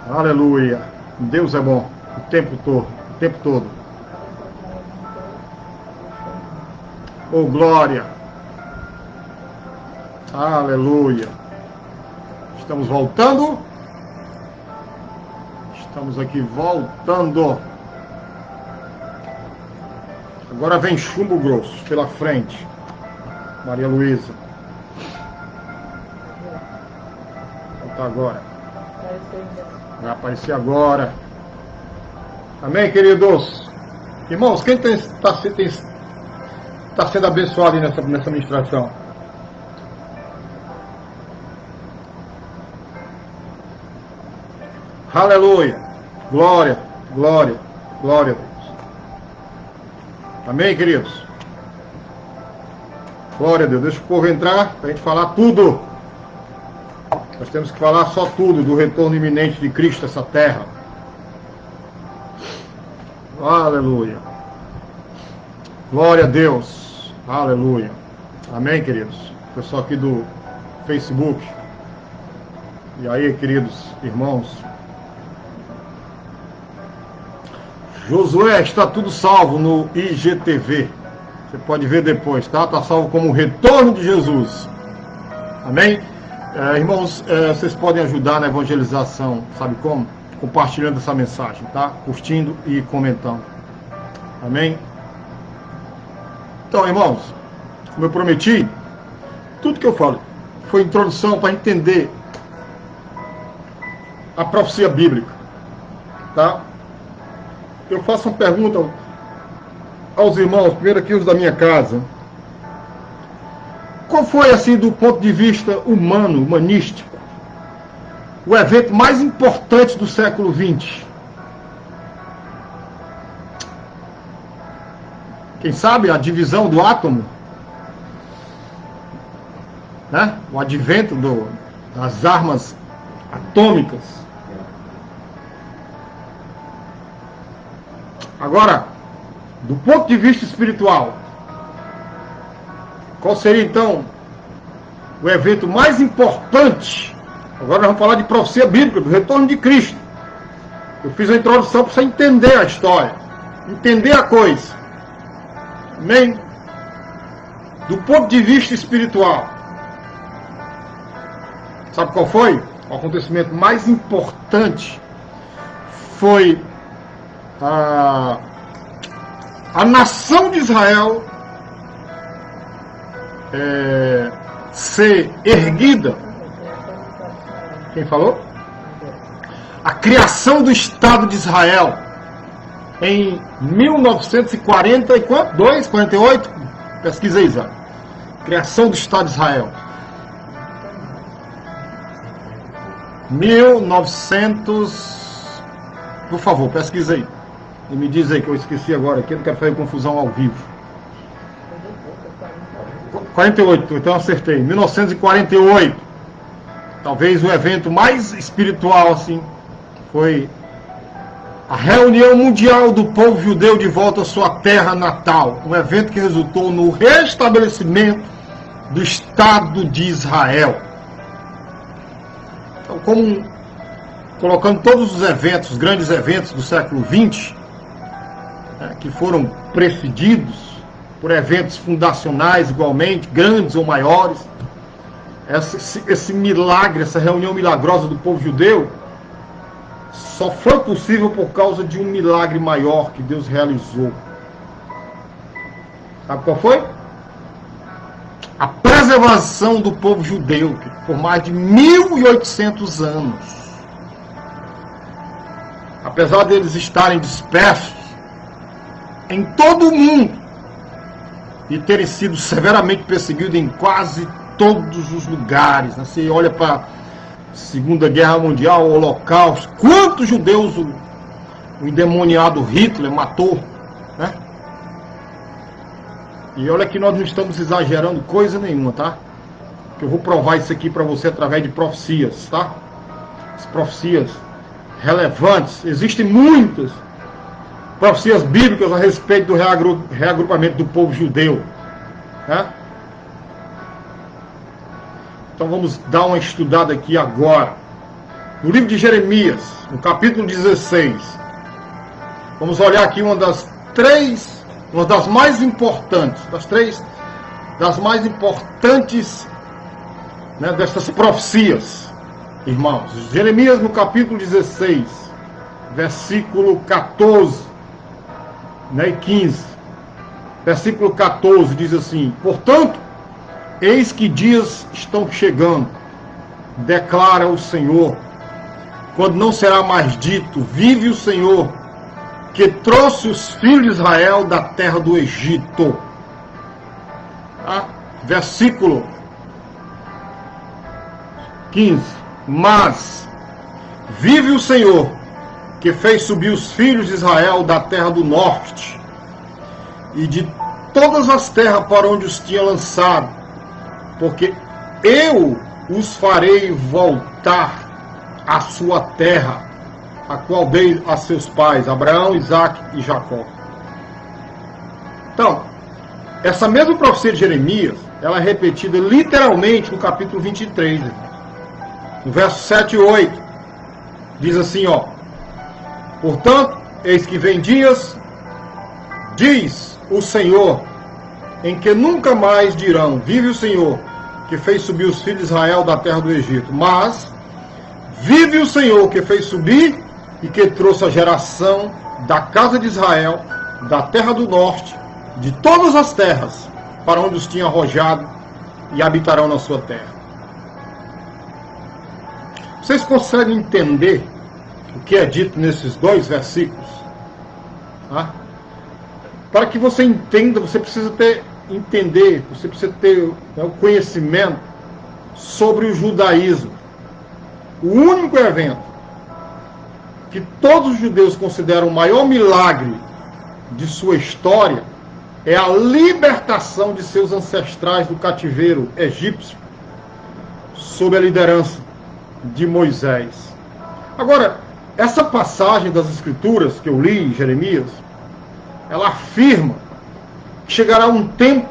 Aleluia. Deus é bom o tempo todo. Oh, glória. Aleluia. Estamos voltando. Estamos aqui voltando. Agora vem chumbo grosso pela frente. Maria Luísa. Volta agora. Vai aparecer agora. Amém, queridos? Irmãos, quem está sendo abençoado aí nessa ministração? Aleluia. Glória, glória, glória a Deus. Amém, queridos? Glória a Deus. Deixa o povo entrar para a gente falar tudo. Nós temos que falar só tudo do retorno iminente de Cristo a essa terra. Aleluia. Glória a Deus. Aleluia. Amém, queridos? Pessoal aqui do Facebook. E aí, queridos irmãos? Josué, está tudo salvo no IGTV. Você pode ver depois, tá? Está salvo como o retorno de Jesus. Amém? Irmãos, vocês podem ajudar na evangelização, sabe como? Compartilhando essa mensagem, tá? Curtindo e comentando. Amém? Então, irmãos, como eu prometi, tudo que eu falo foi introdução para entender a profecia bíblica, tá? Eu faço uma pergunta aos irmãos, primeiro aqui os da minha casa. Qual foi, assim, do ponto de vista humano, humanístico, o evento mais importante do século XX? Quem sabe a divisão do átomo? Né? O advento das armas atômicas. Agora, do ponto de vista espiritual, qual seria então o evento mais importante? Agora nós vamos falar de profecia bíblica, do retorno de Cristo. Eu fiz a introdução para você entender a história, entender a coisa. Amém? Do ponto de vista espiritual, sabe qual foi? O acontecimento mais importante foi a nação de Israel ser erguida. Quem falou? A criação do Estado de Israel em 1942, 48? Pesquisa aí, Zé. Criação do Estado de Israel. 1900. Por favor, pesquisa aí. E me diz aí que eu esqueci agora aqui, eu não quero fazer confusão ao vivo. 48, então eu acertei. 1948. Talvez o evento mais espiritual, assim, foi a reunião mundial do povo judeu de volta à sua terra natal. Um evento que resultou no restabelecimento do Estado de Israel. Então, como colocando todos os eventos, os grandes eventos do século XX, que foram precedidos por eventos fundacionais igualmente, grandes ou maiores, esse milagre, essa reunião milagrosa do povo judeu, só foi possível por causa de um milagre maior que Deus realizou. Sabe qual foi? A preservação do povo judeu, que por mais de 1800 anos, apesar deles estarem dispersos em todo o mundo e terem sido severamente perseguidos em quase todos os lugares, né? Você olha para Segunda Guerra Mundial, o Holocausto. Quantos judeus o endemoniado Hitler matou, né? E olha que nós não estamos exagerando coisa nenhuma, tá? Que eu vou provar isso aqui para você através de profecias, tá? As profecias relevantes. Existem muitas profecias bíblicas a respeito do reagrupamento do povo judeu, né? Então vamos dar uma estudada aqui agora. No livro de Jeremias, no capítulo 16, vamos olhar aqui uma das mais importantes, né, dessas profecias, irmãos. Jeremias no capítulo 16, versículo 14, né, e 15. Versículo 14 diz assim: portanto, eis que dias estão chegando, declara o Senhor, quando não será mais dito, vive o Senhor, que trouxe os filhos de Israel da terra do Egito. Versículo 15. Mas vive o Senhor, que fez subir os filhos de Israel da terra do norte e de todas as terras para onde os tinha lançado, porque eu os farei voltar à sua terra, a qual dei a seus pais, Abraão, Isaque e Jacó. Então, essa mesma profecia de Jeremias, ela é repetida literalmente no capítulo 23, no verso 7 e 8. Diz assim, ó: portanto, eis que vem dias, diz o Senhor, em que nunca mais dirão, vive o Senhor, que fez subir os filhos de Israel da terra do Egito. Mas vive o Senhor, que fez subir e que trouxe a geração da casa de Israel, da terra do norte, de todas as terras, para onde os tinha arrojado, e habitarão na sua terra. Vocês conseguem entender o que é dito nesses dois versículos? Para que você entenda, você precisa ter o conhecimento sobre o judaísmo. O único evento que todos os judeus consideram o maior milagre de sua história é a libertação de seus ancestrais do cativeiro egípcio, sob a liderança de Moisés. Agora, essa passagem das Escrituras que eu li em Jeremias, ela afirma que chegará um tempo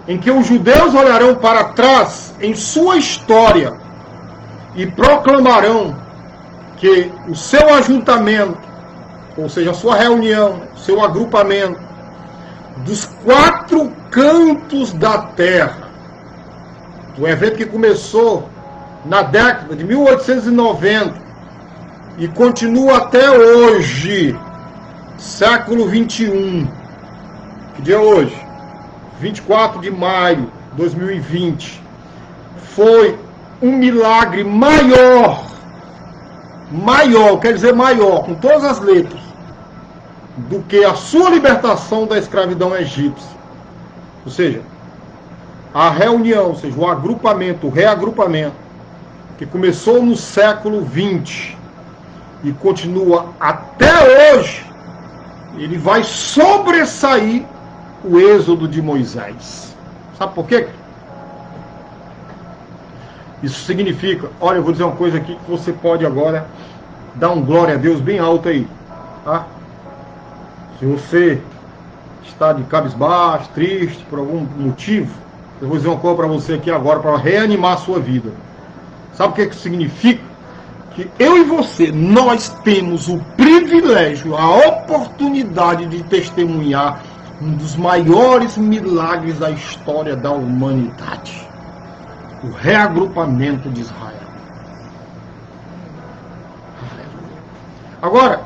em que os judeus olharão para trás em sua história e proclamarão que o seu ajuntamento, ou seja, a sua reunião, o seu agrupamento, dos quatro cantos da terra, um evento que começou na década de 1890 e continua até hoje, século 21. Que dia é hoje? 24 de maio de 2020. Foi um milagre maior, quer dizer maior, com todas as letras, do que a sua libertação da escravidão egípcia. Ou seja, a reunião, ou seja, o agrupamento, o reagrupamento, que começou no século 20 e continua até hoje, ele vai sobressair o êxodo de Moisés. Sabe por quê? Isso significa, olha, eu vou dizer uma coisa aqui que você pode agora dar um glória a Deus bem alto aí, tá? Se você está de cabisbaixo, triste, por algum motivo, eu vou dizer uma coisa para você aqui agora, para reanimar a sua vida. Sabe o que isso significa? Que eu e você, nós temos o privilégio, a oportunidade de testemunhar um dos maiores milagres da história da humanidade. O reagrupamento de Israel. Agora,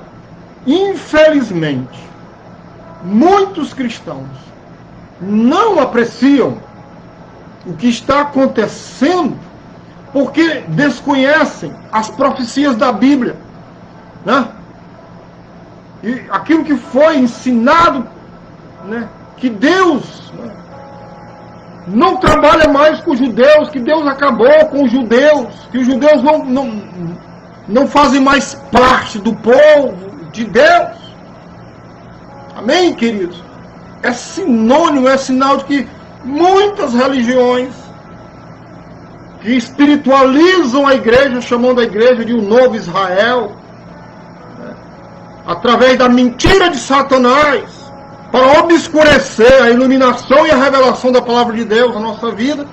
infelizmente, muitos cristãos não apreciam o que está acontecendo porque desconhecem as profecias da Bíblia, né? E aquilo que foi ensinado, né? Que Deus, né, não trabalha mais com os judeus, que Deus acabou com os judeus, que os judeus não fazem mais parte do povo de Deus. Amém, queridos? É sinônimo, é sinal de que muitas religiões que espiritualizam a igreja, chamando a igreja de um novo Israel, através da mentira de Satanás, para obscurecer a iluminação e a revelação da palavra de Deus na nossa vida,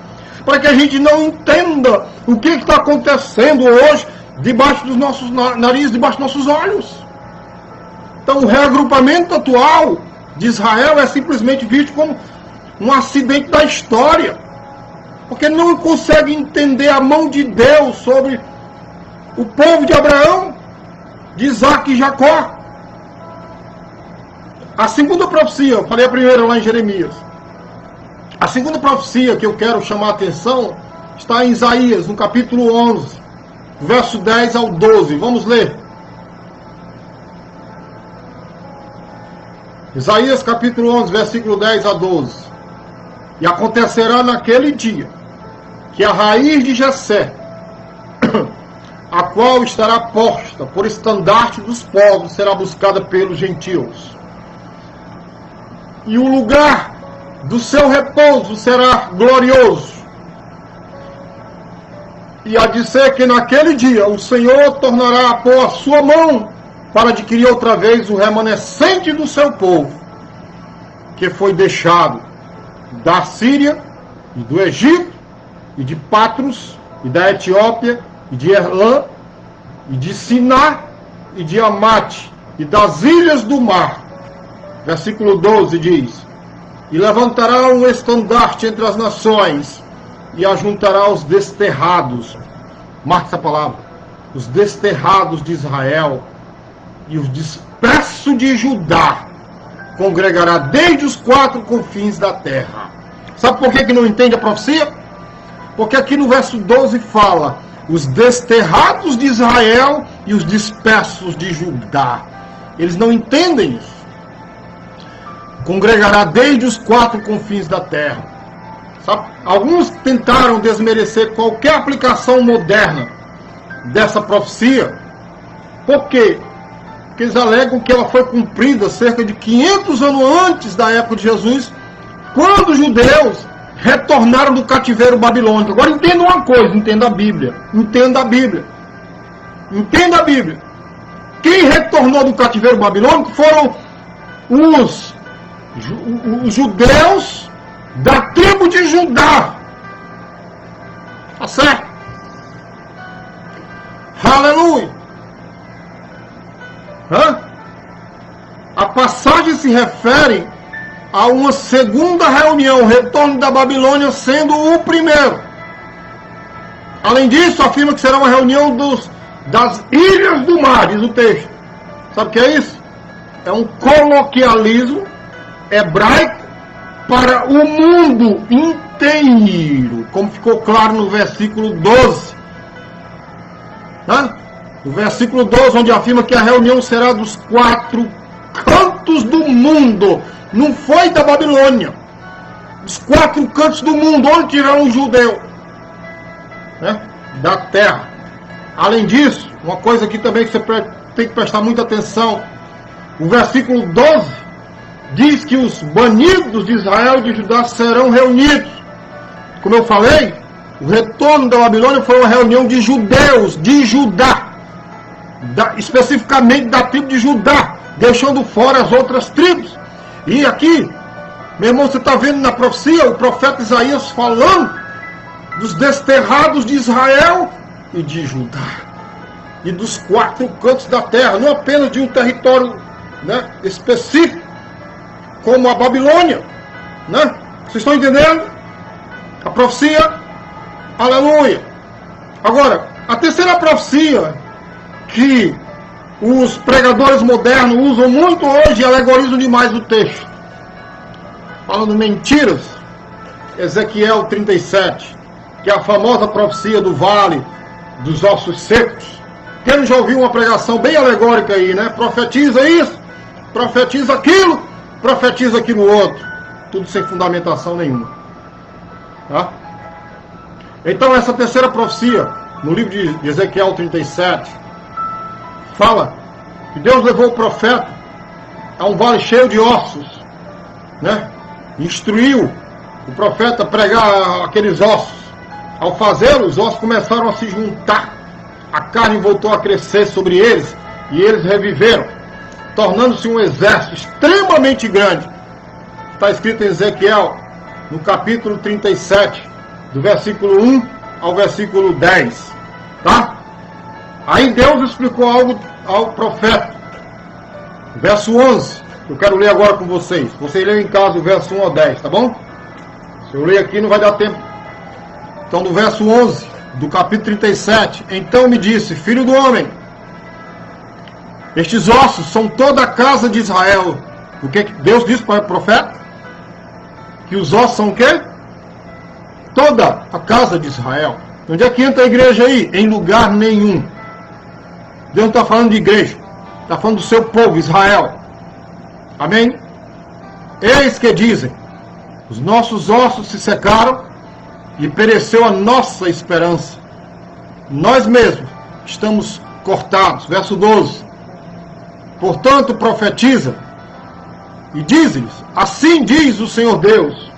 para que a gente não entenda o que está acontecendo hoje debaixo dos nossos narizes, debaixo dos nossos olhos. Então o reagrupamento atual de Israel é simplesmente visto como um acidente da história, porque não consegue entender a mão de Deus sobre o povo de Abraão, de Isaac e Jacó. A segunda profecia, eu falei a primeira lá em Jeremias. A segunda profecia que eu quero chamar a atenção está em Isaías, no capítulo 11, verso 10 ao 12. Vamos ler. Isaías capítulo 11, versículo 10 a 12. E acontecerá naquele dia que a raiz de Jessé, a qual estará posta por estandarte dos povos, será buscada pelos gentios. E o lugar do seu repouso será glorioso. E há de ser que naquele dia o Senhor tornará a pôr a sua mão para adquirir outra vez o remanescente do seu povo, que foi deixado da Síria e do Egito, e de Patros, e da Etiópia, e de Erlã, e de Siná, e de Amate, e das ilhas do mar. Versículo 12 diz: E levantará um estandarte entre as nações, e ajuntará os desterrados. Marque essa palavra. Os desterrados de Israel, e os dispersos de Judá, congregará desde os quatro confins da terra. Sabe por que não entende a profecia? Porque aqui no verso 12 fala: os desterrados de Israel e os dispersos de Judá. Eles não entendem isso. Congregará desde os quatro confins da terra. Sabe? Alguns tentaram desmerecer qualquer aplicação moderna dessa profecia. Por quê? Porque eles alegam que ela foi cumprida cerca de 500 anos antes da época de Jesus, quando os judeus retornaram do cativeiro babilônico. Agora entenda uma coisa, entenda a Bíblia. Entenda a Bíblia. Entenda a Bíblia. Quem retornou do cativeiro babilônico foram os judeus da tribo de Judá. Tá certo? Aleluia! A passagem se refere a uma segunda reunião, o retorno da Babilônia sendo o primeiro. Além disso, afirma que será uma reunião das ilhas do mar, diz o texto. Sabe o que é isso? É um coloquialismo hebraico para o mundo inteiro, como ficou claro no versículo 12. No versículo 12, onde afirma que a reunião será dos quatro cantos do mundo. Não foi da Babilônia. Os quatro cantos do mundo, onde tirarão os judeus? Da terra. Além disso, uma coisa aqui também que você tem que prestar muita atenção. O versículo 12 diz que os banidos de Israel e de Judá serão reunidos. Como eu falei, o retorno da Babilônia foi uma reunião de judeus, de Judá. Especificamente da tribo de Judá, deixando fora as outras tribos. E aqui, meu irmão, você está vendo na profecia o profeta Isaías falando dos desterrados de Israel e de Judá, e dos quatro cantos da terra, não apenas de um território específico, como a Babilônia. Vocês estão entendendo? A profecia, aleluia. Agora, a terceira profecia que os pregadores modernos usam muito hoje e alegorizam demais o texto, falando mentiras. Ezequiel 37, que é a famosa profecia do vale dos ossos secos. Quem já ouviu uma pregação bem alegórica aí, Profetiza isso, profetiza aquilo outro. Tudo sem fundamentação nenhuma. Tá? Então essa terceira profecia, no livro de Ezequiel 37, fala que Deus levou o profeta a um vale cheio de ossos, né? Instruiu o profeta a pregar aqueles ossos. Ao fazê-lo, os ossos começaram a se juntar, a carne voltou a crescer sobre eles e eles reviveram, tornando-se um exército extremamente grande. Está escrito em Ezequiel, no capítulo 37, do versículo 1 ao versículo 10. Tá? Aí Deus explicou algo ao profeta. Verso 11, eu quero ler agora com vocês. Você lê em casa o verso 1 ao 10, tá bom? Se eu ler aqui não vai dar tempo. Então, do verso 11, do capítulo 37, então me disse, filho do homem, estes ossos são toda a casa de Israel. O que Deus disse para o profeta? Que os ossos são o quê? Toda a casa de Israel. Onde é que entra a igreja aí? Em lugar nenhum. Deus não está falando de igreja. Está falando do seu povo, Israel. Amém? Eis que dizem, os nossos ossos se secaram e pereceu a nossa esperança. Nós mesmos estamos cortados. Verso 12. Portanto, profetiza e diz-lhes, assim diz o Senhor Deus,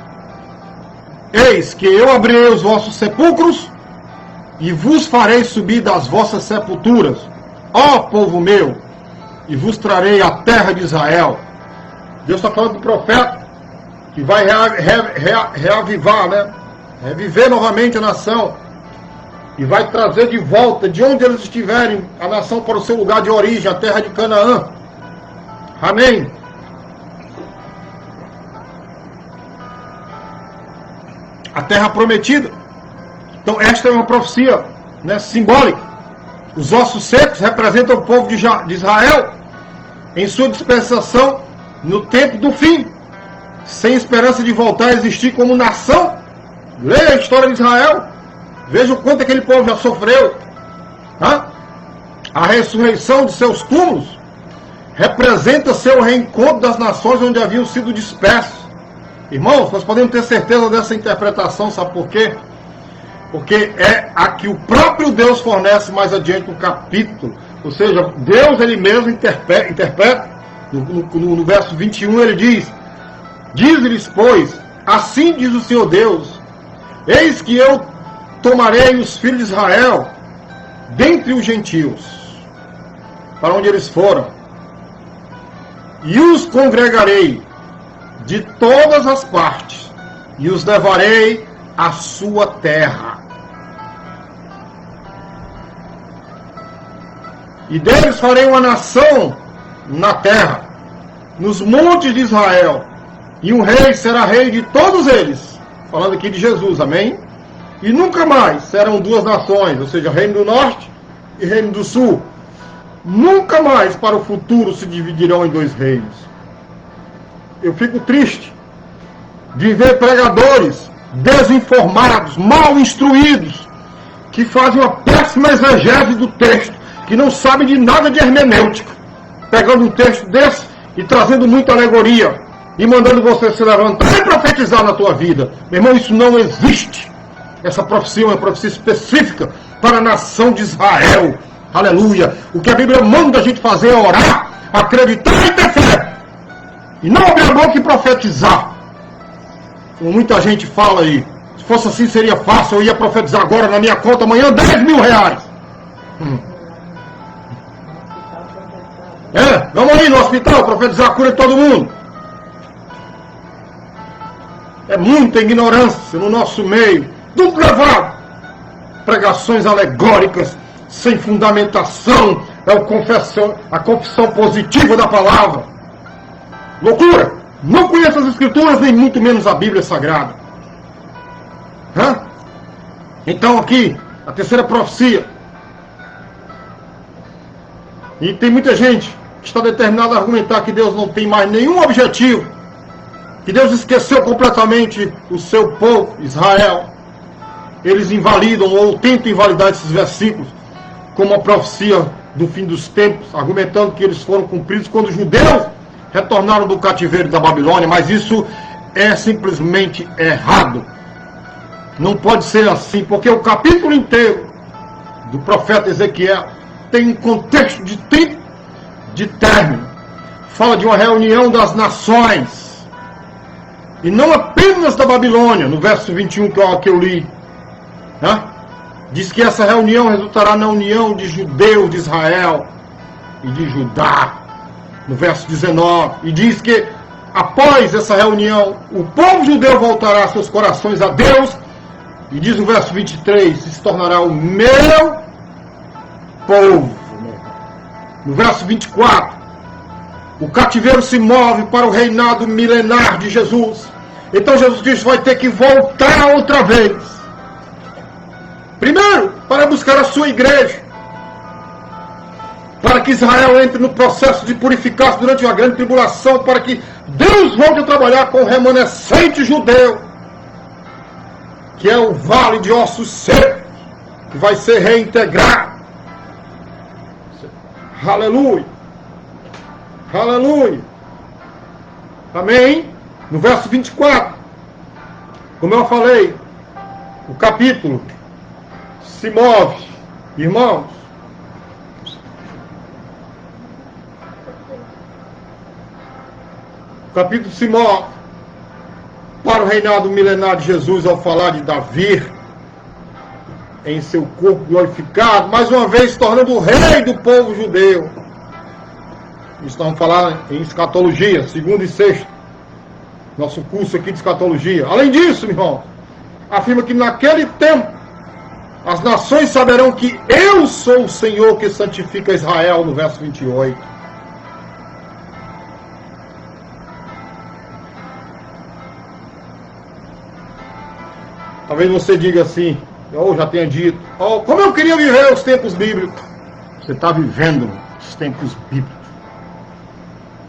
eis que eu abrirei os vossos sepulcros e vos farei subir das vossas sepulturas, ó povo meu, e vos trarei a terra de Israel. Deus está falando do profeta que vai reavivar, né? Reviver novamente a nação e vai trazer de volta de onde eles estiverem a nação para o seu lugar de origem, a terra de Canaã. Amém. A terra prometida. Então esta é uma profecia, né, simbólica. Os ossos secos representam o povo de Israel em sua dispensação no tempo do fim, sem esperança de voltar a existir como nação. Leia a história de Israel, veja o quanto aquele povo já sofreu. Tá? A ressurreição de seus túmulos representa seu reencontro das nações onde haviam sido dispersos. Irmãos, nós podemos ter certeza dessa interpretação, sabe por quê? Porque é a que o próprio Deus fornece mais adiante no capítulo. Ou seja, Deus ele mesmo interpreta, no verso 21 ele diz, diz-lhes, pois, assim diz o Senhor Deus, eis que eu tomarei os filhos de Israel dentre os gentios, para onde eles foram, e os congregarei de todas as partes, e os levarei à sua terra. E deles farei uma nação na terra, nos montes de Israel, e um rei será rei de todos eles. Falando aqui de Jesus, amém? E nunca mais serão duas nações, ou seja, reino do norte e reino do sul. Nunca mais para o futuro se dividirão em dois reinos. Eu fico triste de ver pregadores desinformados, mal instruídos, que fazem uma péssima exegese do texto, que não sabem de nada de hermenêutica, pegando um texto desse e trazendo muita alegoria, e mandando você se levantar e profetizar na tua vida. Meu irmão, isso não existe. Essa profecia é uma profecia específica para a nação de Israel. Aleluia. O que a Bíblia manda a gente fazer é orar, acreditar e ter fé. E não abrir a boca e profetizar. Como muita gente fala aí. Se fosse assim seria fácil. Eu ia profetizar agora na minha conta amanhã 10 mil reais. Vamos aí no hospital profetizar a cura de todo mundo. É muita ignorância no nosso meio. Tudo levado. Pregações alegóricas, sem fundamentação. É a confissão positiva da palavra. Loucura. Não conheço as Escrituras, nem muito menos a Bíblia Sagrada. Então aqui, a terceira profecia. E tem muita gente que está determinada a argumentar que Deus não tem mais nenhum objetivo, que Deus esqueceu completamente o seu povo, Israel. Eles invalidam ou tentam invalidar esses versículos como a profecia do fim dos tempos, argumentando que eles foram cumpridos quando os judeus retornaram do cativeiro da Babilônia, mas isso é simplesmente errado. Não pode ser assim, porque o capítulo inteiro do profeta Ezequiel tem um contexto de tempo, de término. Fala de uma reunião das nações, e não apenas da Babilônia, no verso 21 que eu li. Né? Diz que essa reunião resultará na união de judeus de Israel e de Judá, no verso 19. E diz que após essa reunião, o povo judeu voltará seus corações a Deus. E diz o verso 23, se tornará o meu povo. No verso 24, o cativeiro se move para o reinado milenar de Jesus. Então Jesus Cristo vai ter que voltar outra vez. Primeiro, para buscar a sua igreja. Para que Israel entre no processo de purificar-se durante uma grande tribulação. Para que Deus volte a trabalhar com o remanescente judeu. Que é o vale de ossos secos. Que vai ser reintegrado. Aleluia. Aleluia. Amém? No verso 24. Como eu falei, o capítulo se move, irmãos. O capítulo se move para o reinado milenar de Jesus ao falar de Davi em seu corpo glorificado, mais uma vez se tornando o rei do povo judeu. Estamos falando em escatologia, segundo e sexto, nosso curso aqui de escatologia. Além disso, irmão, afirma que naquele tempo as nações saberão que eu sou o Senhor que santifica Israel, no verso 28. Talvez você diga assim, ou já tenha dito, como eu queria viver os tempos bíblicos. Você está vivendo os tempos bíblicos.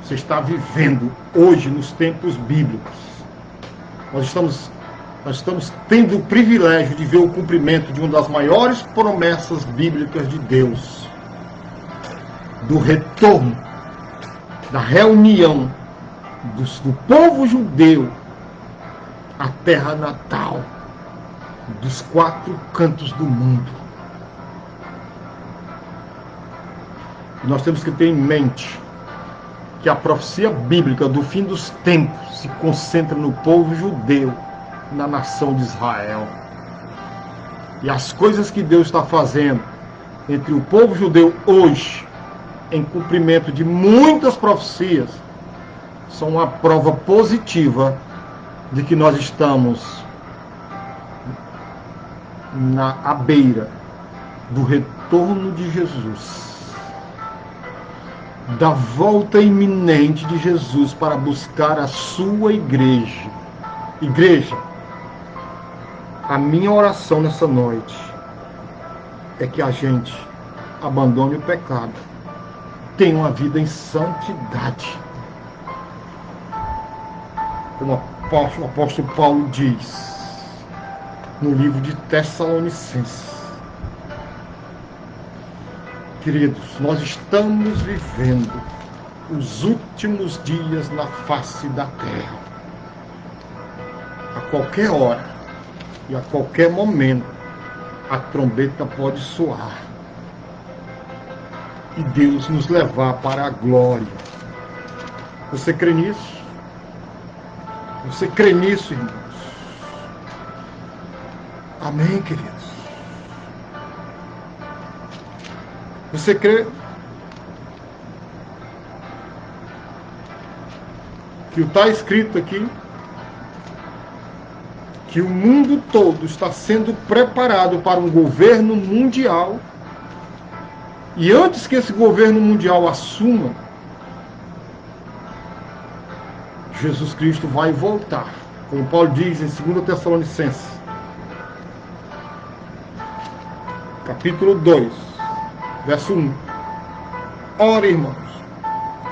Você está vivendo hoje nos tempos bíblicos. Nós estamos tendo o privilégio de ver o cumprimento de uma das maiores promessas bíblicas de Deus. Do retorno, da reunião do povo judeu à terra natal, dos quatro cantos do mundo. E nós temos que ter em mente que a profecia bíblica do fim dos tempos se concentra no povo judeu, na nação de Israel. E as coisas que Deus está fazendo entre o povo judeu hoje, em cumprimento de muitas profecias, são uma prova positiva de que nós estamos à beira do retorno de Jesus, da volta iminente de Jesus para buscar a sua igreja. Igreja, a minha oração nessa noite é que a gente abandone o pecado, tenha uma vida em santidade. Como o apóstolo Paulo diz no livro de Tessalonicenses. Queridos, nós estamos vivendo os últimos dias na face da terra. A qualquer hora e a qualquer momento a trombeta pode soar e Deus nos levar para a glória. Você crê nisso? Você crê nisso, irmãos? Amém, queridos? Você crê que está escrito aqui que o mundo todo está sendo preparado para um governo mundial, e antes que esse governo mundial assuma, Jesus Cristo vai voltar, como Paulo diz em 2 Tessalonicenses, capítulo 2, verso 1. Ora, irmãos,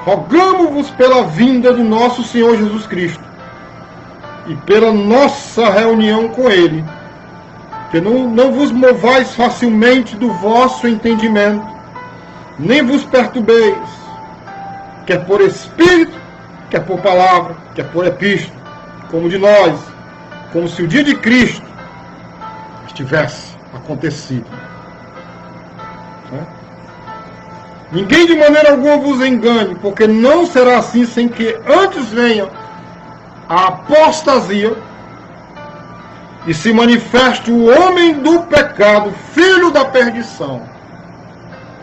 rogamo-vos pela vinda do nosso Senhor Jesus Cristo e pela nossa reunião com Ele, que não vos movais facilmente do vosso entendimento, nem vos perturbeis, quer por espírito, quer por palavra, quer por epístola, como de nós, como se o dia de Cristo tivesse acontecido. Ninguém de maneira alguma vos engane, porque não será assim sem que antes venha a apostasia e se manifeste o homem do pecado, filho da perdição.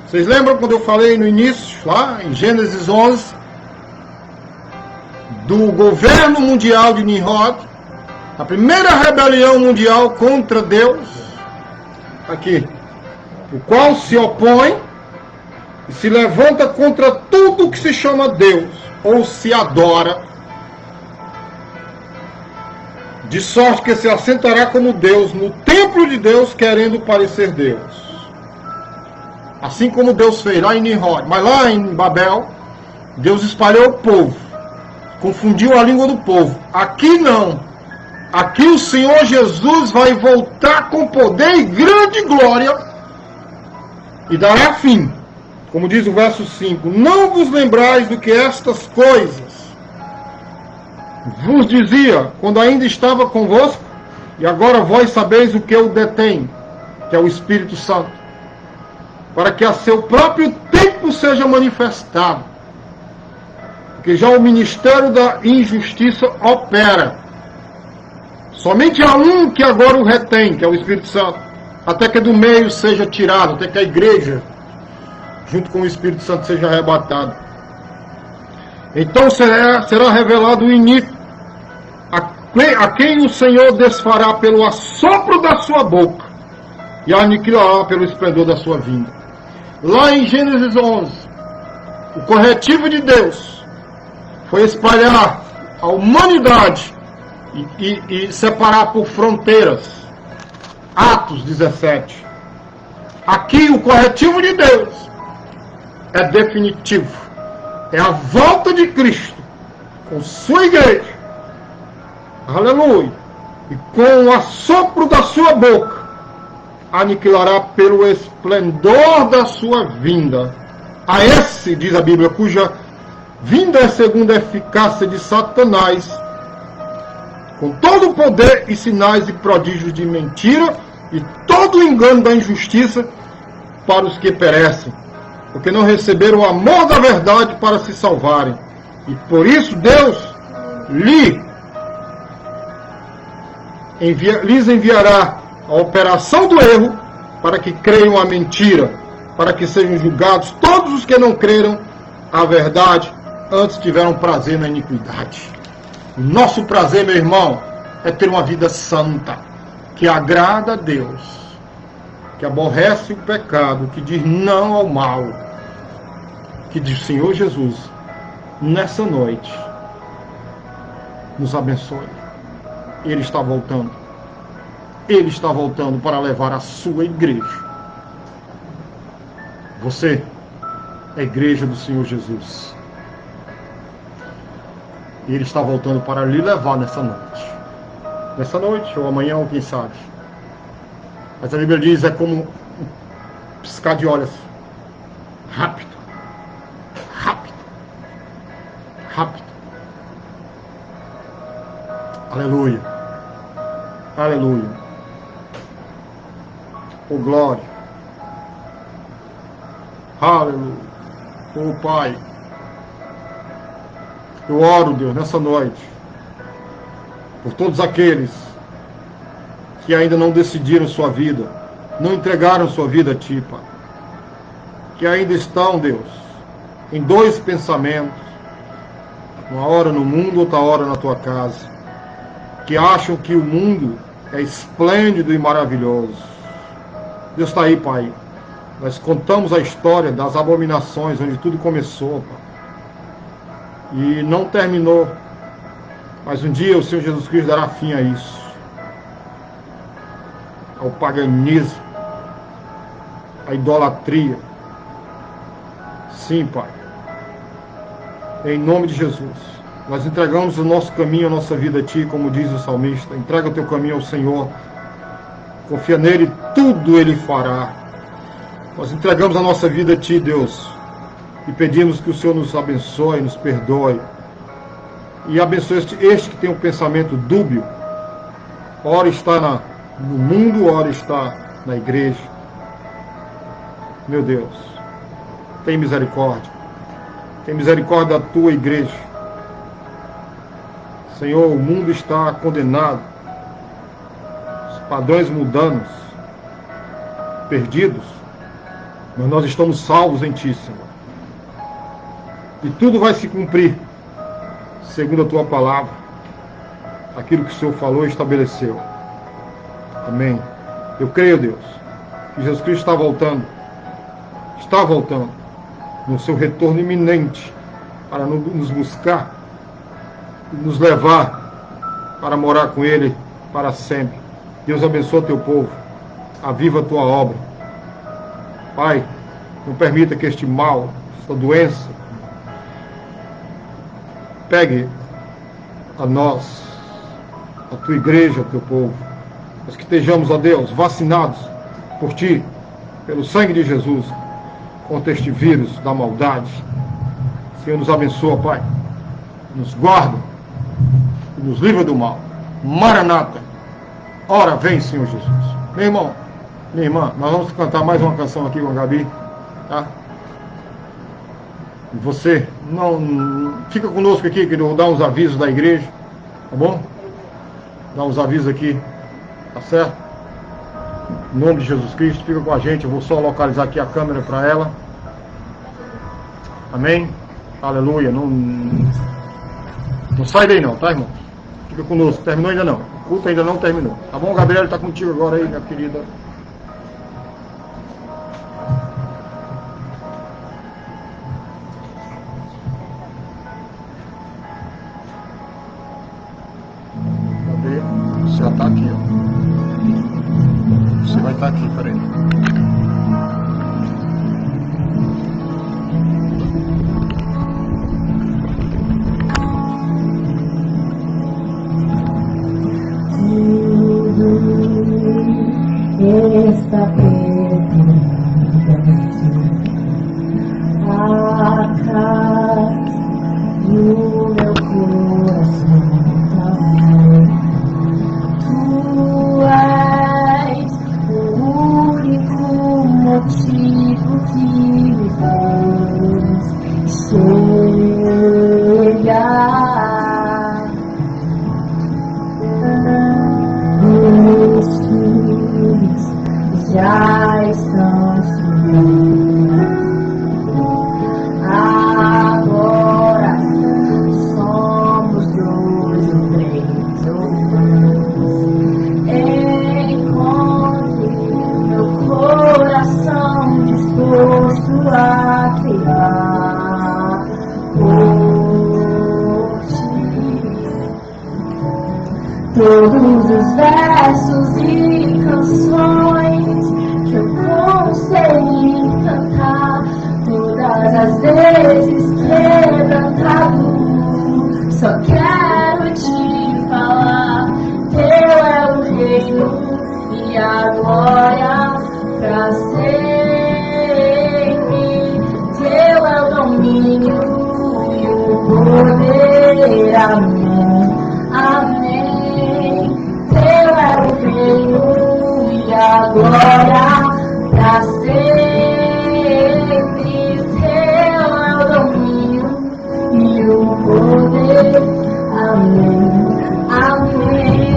Vocês lembram quando eu falei no início, lá em Gênesis 11, do governo mundial de Nimrod, a primeira rebelião mundial contra Deus, aqui, o qual se opõe e se levanta contra tudo que se chama Deus, ou se adora, de sorte que se assentará como Deus no templo de Deus, querendo parecer Deus. Assim como Deus fez lá em Nimrod, mas lá em Babel, Deus espalhou o povo, confundiu a língua do povo. Aqui não. Aqui o Senhor Jesus vai voltar com poder e grande glória e dará fim. Como diz o verso 5, não vos lembrais do que estas coisas vos dizia quando ainda estava convosco, e agora vós sabeis o que o detém, que é o Espírito Santo, para que a seu próprio tempo seja manifestado. Porque já o ministério da injustiça opera. Somente há um que agora o retém, que é o Espírito Santo, até que do meio seja tirado, até que a igreja, junto com o Espírito Santo, seja arrebatado. Então será revelado o iníquo, a quem o Senhor desfará pelo assopro da sua boca e aniquilará pelo esplendor da sua vinda. Lá em Gênesis 11, o corretivo de Deus foi espalhar a humanidade e separar por fronteiras. Atos 17. Aqui o corretivo de Deus é definitivo. É a volta de Cristo com sua igreja. Aleluia. E com o assopro da sua boca aniquilará pelo esplendor da sua vinda. A esse, diz a Bíblia, cuja vinda é segundo a eficácia de Satanás, com todo o poder e sinais e prodígios de mentira e todo o engano da injustiça para os que perecem, porque não receberam o amor da verdade para se salvarem. E por isso Deus lhes enviará a operação do erro, para que creiam a mentira, para que sejam julgados todos os que não creram a verdade, antes tiveram prazer na iniquidade. O nosso prazer, meu irmão, é ter uma vida santa, que agrada a Deus, que aborrece o pecado, que diz não ao mal, que diz: Senhor Jesus, nessa noite, nos abençoe. Ele está voltando. Ele está voltando para levar a sua igreja. Você é a igreja do Senhor Jesus. E Ele está voltando para lhe levar nessa noite. Nessa noite, ou amanhã, ou quem sabe. Mas a Bíblia diz, é como um piscar de olhos. Rápido. Rápido. Rápido. Aleluia. Aleluia. Oh, glória. Aleluia. Oh, Pai. Eu oro, Deus, nessa noite, por todos aqueles que ainda não decidiram sua vida, não entregaram sua vida a Ti, Pai. Que ainda estão, Deus, em dois pensamentos, uma hora no mundo, outra hora na Tua casa, que acham que o mundo é esplêndido e maravilhoso. Deus está aí, Pai. Nós contamos a história das abominações, onde tudo começou, Pai. E não terminou. Mas um dia o Senhor Jesus Cristo dará fim a isso. Ao paganismo, à idolatria. Sim, Pai. Em nome de Jesus. Nós entregamos o nosso caminho, a nossa vida a Ti, como diz o salmista. Entrega o Teu caminho ao Senhor. Confia nele, tudo Ele fará. Nós entregamos a nossa vida a Ti, Deus. E pedimos que o Senhor nos abençoe, nos perdoe. E abençoe este que tem um pensamento dúbio. Ora está No mundo, ora está na igreja. Meu Deus, tem misericórdia. Tem misericórdia da tua igreja. Senhor, o mundo está condenado. Os padrões mudando, perdidos. Mas nós estamos salvos em Ti, Senhor. E tudo vai se cumprir, segundo a Tua palavra. Aquilo que o Senhor falou e estabeleceu. Amém. Eu creio, Deus, que Jesus Cristo está voltando. Está voltando. No seu retorno iminente. Para nos buscar. E nos levar para morar com Ele para sempre. Deus abençoe teu povo. Aviva a tua obra. Pai, não permita que este mal, esta doença, pegue a nós, a tua igreja, o teu povo. Mas que estejamos, ó Deus, vacinados por Ti, pelo sangue de Jesus, contra este vírus da maldade. Senhor, nos abençoa, Pai. Nos guarda e nos livra do mal. Maranata. Ora, vem, Senhor Jesus. Meu irmão, minha irmã, nós vamos cantar mais uma canção aqui com a Gabi, tá? E você, não fica conosco aqui, que eu vou dar uns avisos da igreja, tá bom? Dar uns avisos aqui, tá certo? Em nome de Jesus Cristo, fica com a gente. Eu vou só localizar aqui a câmera para ela. Amém? Aleluia. Não sai daí não, tá, irmão? Fica conosco. Terminou ainda não. O culto ainda não terminou. Tá bom, Gabriel? Tá contigo agora aí, minha querida. Cadê? Você já tá aqui, ó. Você vai estar aqui, peraí. Está perdido a casa do meu coração também. Tu és o único motivo que me faz chegar. Meus filhos já estão subindo. Agora somos 2 ou 3 ou mais. Encontre meu coração disposto a criar por Ti. Todos os versos e canções que eu consegui cantar, todas as vezes quebrantado, só quero Te falar. Teu é o reino e a glória pra sempre. Teu é o domínio e o poder. Amém. Amém. Teu é o reino e a glória pra sempre. Teu é o domínio e o poder. Amém. Amém.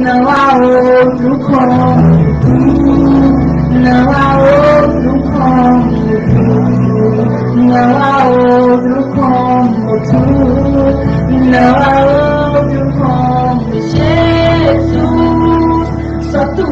Não há outro como Tu, não há outro como Tu, não há outro como Tu, não há outro como Jesus, só Tu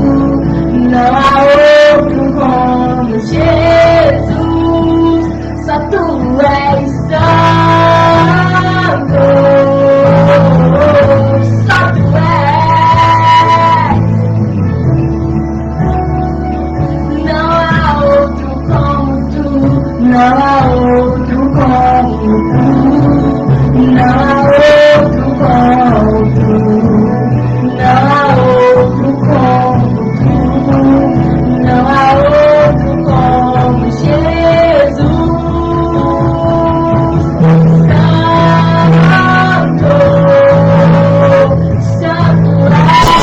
não há outro como Jesus, só tu és santo, só tu és, não há outro como tu, não há outro como tu, não há outro como tu, não há outro como tu, não há outro como Jesus, Santo, Santo és,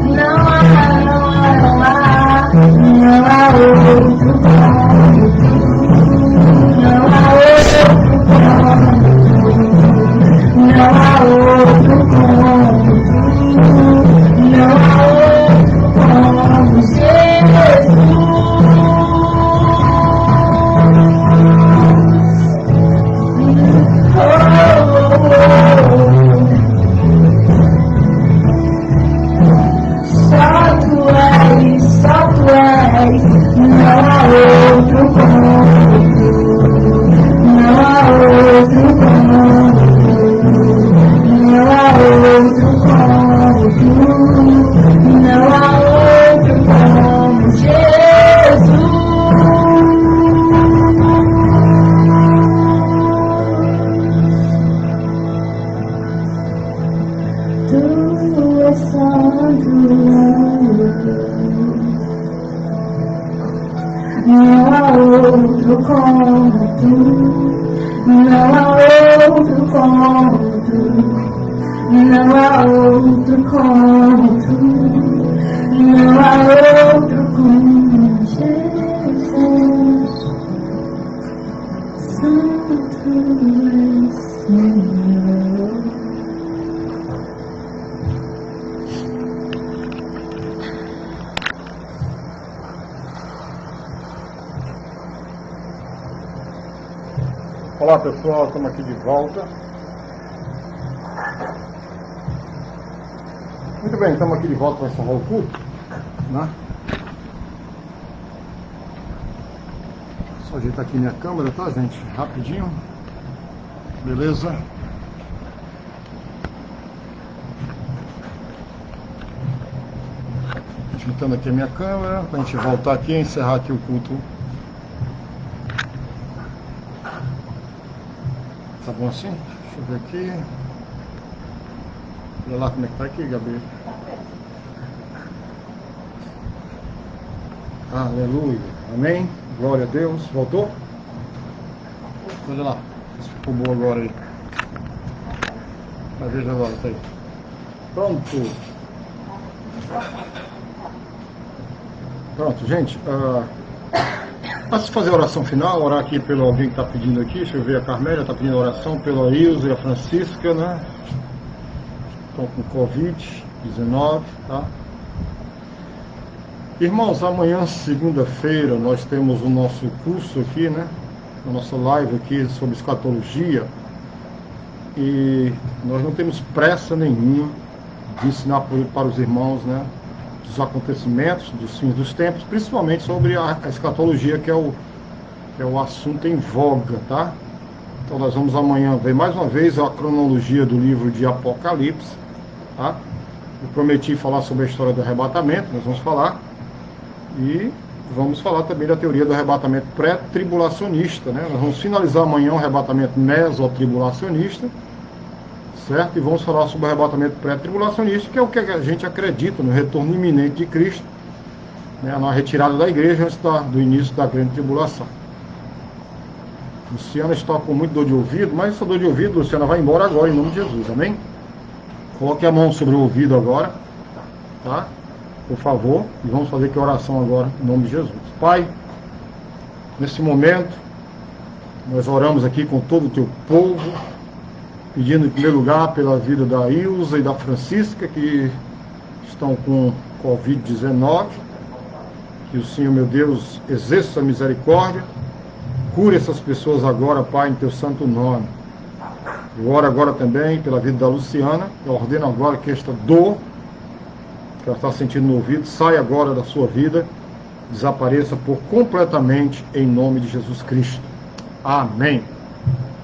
não há, não há, não há, não há outro como tu, não há outro como tu, não há outro como tu, não há outro como Jesus. Oh, só tu és, não há outro como tu, não há outro como tu, não há outro como tu, não há outro como Jesus. Tu és santo, não há outro como tu, não há outro como tu, não há outro como tu, não há outro como Jesus, Santo és Senhor. Olá pessoal, estamos aqui de volta. Muito bem, estamos aqui de volta para encerrar o culto, né? Só ajeitar aqui minha câmera, tá, gente? Rapidinho. Beleza? Ajeitando aqui a minha câmera, para a gente voltar aqui e encerrar aqui o culto. Tá bom assim? Deixa eu ver aqui. Olha lá como é que tá aqui, Gabriel. Aleluia. Amém. Glória a Deus. Voltou? Olha lá. Se ficou bom agora aí. Mas veja agora, tá aí. Pronto. Pronto, gente. Antes de fazer a oração final, orar aqui pelo alguém que está pedindo aqui. Deixa eu ver, a Carmélia está pedindo oração pela Ilza e a Francisca, né? Estão com Covid-19, tá? Irmãos, amanhã, segunda-feira, nós temos o nosso curso aqui, né? A nossa live aqui sobre escatologia. E nós não temos pressa nenhuma de ensinar para os irmãos, né? Dos acontecimentos, dos fins dos tempos, principalmente sobre a escatologia, que é o assunto em voga, tá? Então nós vamos amanhã ver mais uma vez a cronologia do livro de Apocalipse, tá? Eu prometi falar sobre a história do arrebatamento, nós vamos falar, e vamos falar também da teoria do arrebatamento pré-tribulacionista, né? Nós vamos finalizar amanhã o arrebatamento mesotribulacionista, certo? E vamos falar sobre o arrebatamento pré-tribulacionista, que é o que a gente acredita no retorno iminente de Cristo, né? Na retirada da igreja antes do início da grande tribulação. Luciana está com muito dor de ouvido, mas essa dor de ouvido, Luciana, vai embora agora, em nome de Jesus, amém? Coloque a mão sobre o ouvido agora, tá? Por favor, e vamos fazer aqui a oração agora, em nome de Jesus. Pai, nesse momento, nós oramos aqui com todo o teu povo, pedindo em primeiro lugar pela vida da Ilza e da Francisca, que estão com Covid-19, que o Senhor, meu Deus, exerça a misericórdia, cure essas pessoas agora, Pai, em teu santo nome. Eu oro agora também pela vida da Luciana. Eu ordeno agora que esta dor que ela está sentindo no ouvido saia agora da sua vida, desapareça por completamente em nome de Jesus Cristo. Amém.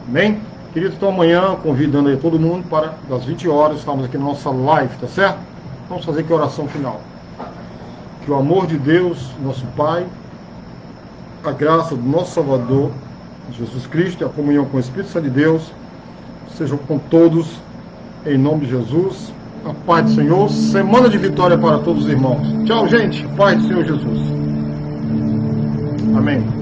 Amém? Querido, então amanhã convidando aí todo mundo para das 20 horas, estamos aqui na nossa live, tá certo? Vamos fazer aqui a oração final. Que o amor de Deus, nosso Pai, a graça do nosso Salvador, Jesus Cristo, e a comunhão com o Espírito Santo de Deus, sejam com todos, em nome de Jesus. A paz do Senhor, semana de vitória para todos os irmãos. Tchau, gente. Paz do Senhor Jesus. Amém.